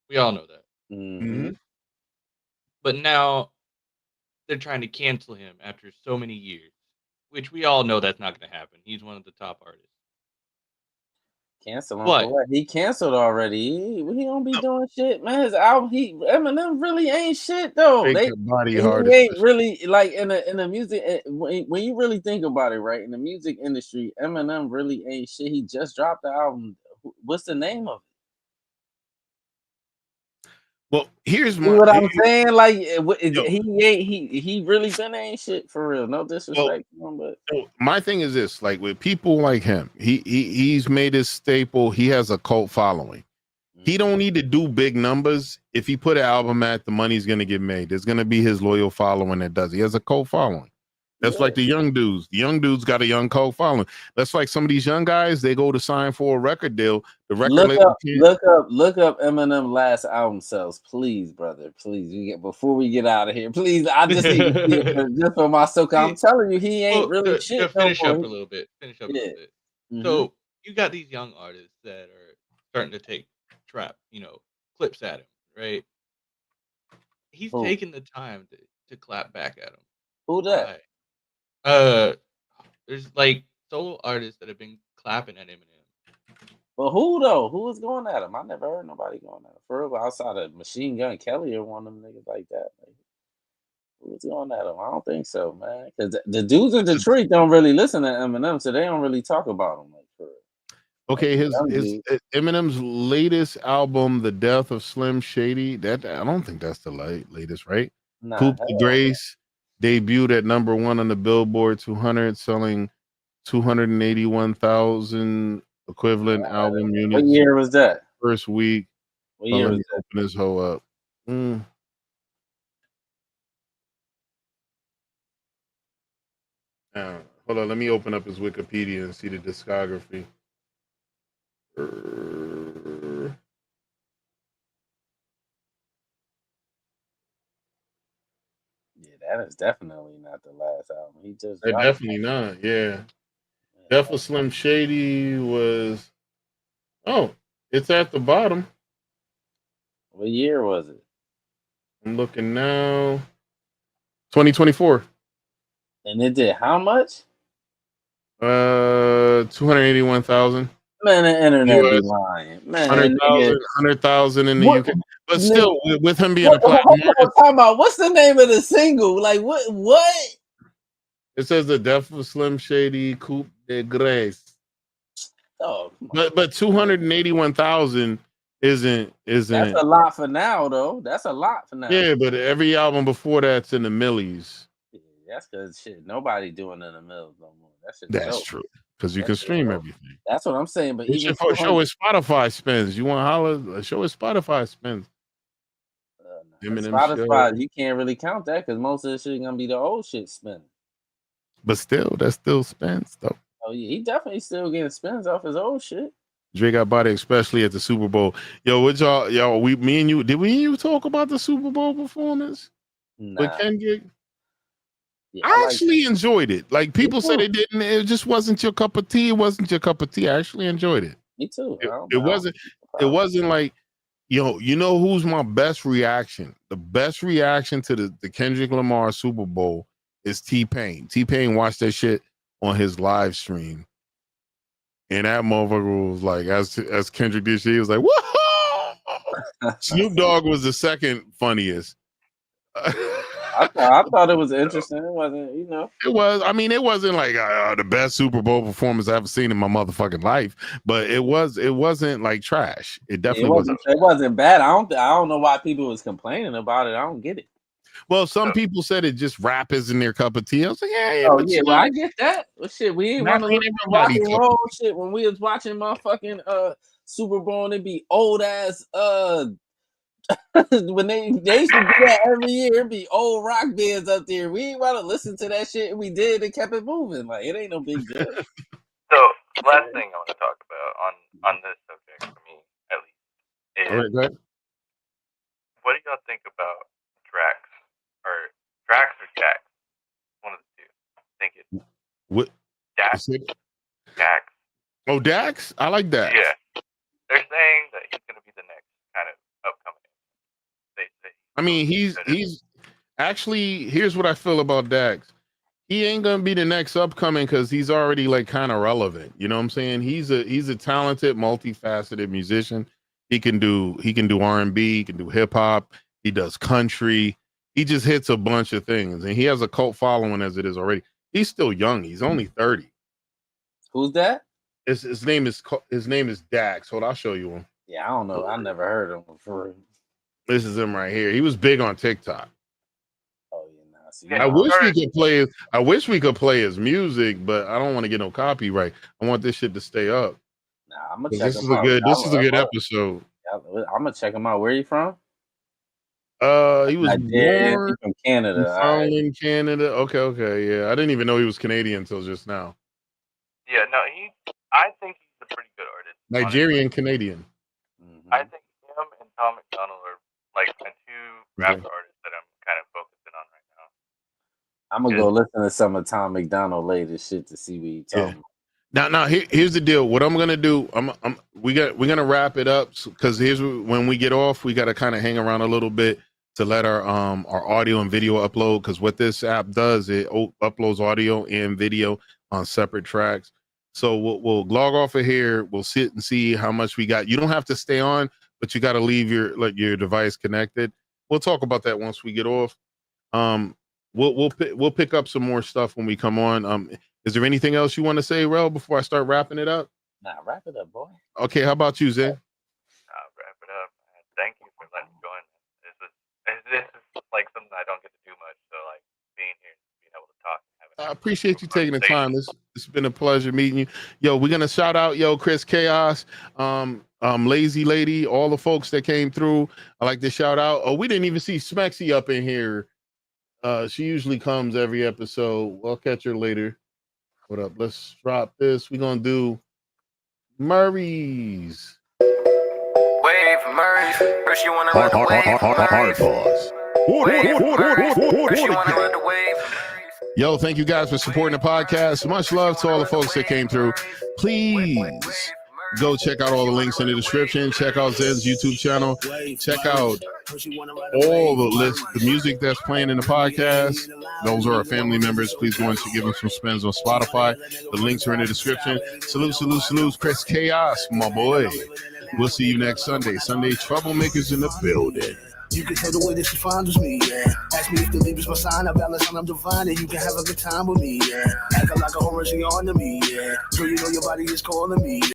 We all know that. Mm-hmm. But now they're trying to cancel him after so many years, which we all know that's not going to happen. He's one of the top artists. Cancel him for what? He canceled already. He don't be doing shit, man. His album, Eminem really ain't shit though. He ain't really like in the music. When you really think about it, right? In the music industry, Eminem really ain't shit. He just dropped the album. What's the name of it? Well, here's what I'm saying. Like he really been ain't shit for real. No disrespect to him, but my thing is this: like with people like him, he's made his staple. He has a cult following. He don't need to do big numbers. If he put an album out, the money's gonna get made. There's gonna be his loyal following that does. He has a cult following. That's like the young dudes. The young dudes got a young cult following. That's like some of these young guys. They go to sign for a record deal. The record look up Eminem last album sales, please, brother. Please, before we get out of here, please. I just need to see it just for myself. I'm telling you, he ain't really shit. Finish up a little bit. Mm-hmm. So you got these young artists that are starting to take trap, clips at him, right? He's taking the time to clap back at him. Who that? Right. There's like solo artists that have been clapping at Eminem. But who though? Who was going at him? I never heard nobody going at him. For real, outside of Machine Gun Kelly or one of them niggas like that. Like, who was going at him? I don't think so, man. Because the dudes in Detroit don't really listen to Eminem, so they don't really talk about him. Like, for real. Okay, his Eminem's latest album, The Death of Slim Shady. That I don't think that's the latest, right? Nah, Coupe de Grace debuted at #1 on the Billboard 200, selling 281,000 equivalent album units. What year was that? First week. What year was that? Open this hoe up. Hold on, let me open up his Wikipedia and see the discography. That is definitely not the last album. He just definitely not. Yeah. Death of Slim Shady was. Oh, it's at the bottom. What year was it? I'm looking now. 2024. And it did how much? 281,000. Man, the internet be lying. Man, 100,000 in the UK. But still, with him being a platinum artist. Talking about what's the name of the single? Like what? It says The Death of Slim Shady, Coupe de Grace. Oh, but 281,000 isn't. That's a lot for now, though. That's a lot for now. Yeah, but every album before that's in the millies. Yeah, that's because shit, nobody doing in the mills no more. That's true. Because you can stream everything. That's what I'm saying. But even show his Spotify spins. You want to holler? Show his Spotify spins. Spotify, you can't really count that because most of the shit gonna be the old shit spinning. But still, that still spins though. Oh yeah, he definitely still getting spins off his old shit. Dre got body, especially at the Super Bowl. Yo, what y'all, me and you talk about the Super Bowl performance? With Kendrick? Yeah, I actually enjoyed it. Like people said it didn't. It just wasn't your cup of tea. It wasn't your cup of tea. I actually enjoyed it. Me too. It wasn't. It wasn't like, you know who's my best reaction? The best reaction to the Kendrick Lamar Super Bowl is T-Pain. T-Pain watched that shit on his live stream, and that motherfucker was like, as Kendrick did shit, he was like, whoa. Snoop Dogg was the second funniest. I thought it was interesting. It wasn't, It was. I mean, it wasn't like the best Super Bowl performance I've ever seen in my motherfucking life, but it wasn't like trash. It definitely wasn't. It wasn't bad. I don't know why people was complaining about it. I don't get it. Well, some people said it just rap isn't their cup of tea. I was like, well, I get that. Well, shit, we ain't want to listen to rock and roll shit when we was watching motherfucking Super Bowl and it be old ass when they used to do that every year, it'd be old rock bands up there. We ain't want to listen to that shit. We did and kept it moving. Like, it ain't no big deal. So, last thing I want to talk about on this subject, for me at least, is what do y'all think about Drax or Jax? One of the two. I think it's what? Dax. Dax. Oh, Dax? I like that. Yeah. They're saying that he's going to be the next kind of upcoming. I mean, he's actually, here's what I feel about Dax. He ain't gonna be the next upcoming because he's already like kind of relevant. You know what I'm saying? He's a talented, multifaceted musician. He can do R&B, he can do hip hop, he does country. He just hits a bunch of things, and he has a cult following as it is already. He's still young. He's only 30. Who's that? His name is Dax. Hold on, I'll show you him. Yeah, I don't know. I never heard of him before. This is him right here. He was big on TikTok. Oh yeah, I wish we could play his music, but I don't want to get no copyright. I want this shit to stay up. Nah, I'm gonna check this him out. This is a good episode. I'm gonna check him out. Where are you from? He was born from Canada. Found in Canada. Okay, yeah. I didn't even know he was Canadian until just now. Yeah, no, I think he's a pretty good artist. Nigerian Canadian. Mm-hmm. I think him and Tom McDonald are like my two rap artists that I'm kind of focusing on right now. I'm gonna go listen to some of Tom McDonald latest shit to see what he's talking about. Now here's the deal. What I'm gonna do, we're gonna wrap it up because here's when we get off, we gotta kind of hang around a little bit to let our audio and video upload, because what this app does, it uploads audio and video on separate tracks. So we'll log off of here. We'll sit and see how much we got. You don't have to stay on, but you got to leave your device connected. We'll talk about that once we get off. We'll pick up some more stuff when we come on. Is there anything else you want to say, Rel, before I start wrapping it up? Nah, wrap it up, boy. Okay, how about you, Zen? Wrap it up. Thank you for letting me join. This is like something I don't get to do much. So like being here, being able to talk. I appreciate you taking the time. It's been a pleasure meeting you. Yo, we're gonna shout out Chris Chaos, Lazy Lady, all the folks that came through. I like to shout out. Oh, we didn't even see Smexy up in here. She usually comes every episode. We'll catch her later. What up? Let's drop this. We're gonna do Murray's. Wave Murray's. First you wanna ride the wave. Hard pause. Yo, thank you guys for supporting the podcast. Much love to all the folks that came through. Please go check out all the links in the description. Check out Zen's YouTube channel. Check out all the music that's playing in the podcast. Those are our family members. Please go and give them some spins on Spotify. The links are in the description. Salute, Chris Chaos, my boy. We'll see you next Sunday. Sunday Troublemakers in the building. You can tell the way that she fondles me, yeah. Ask me if the leave is my sign, I balance and I'm divine, and you can have a good time with me, yeah. Acting like a horror, she on to me, yeah. Girl, you know your body is calling me.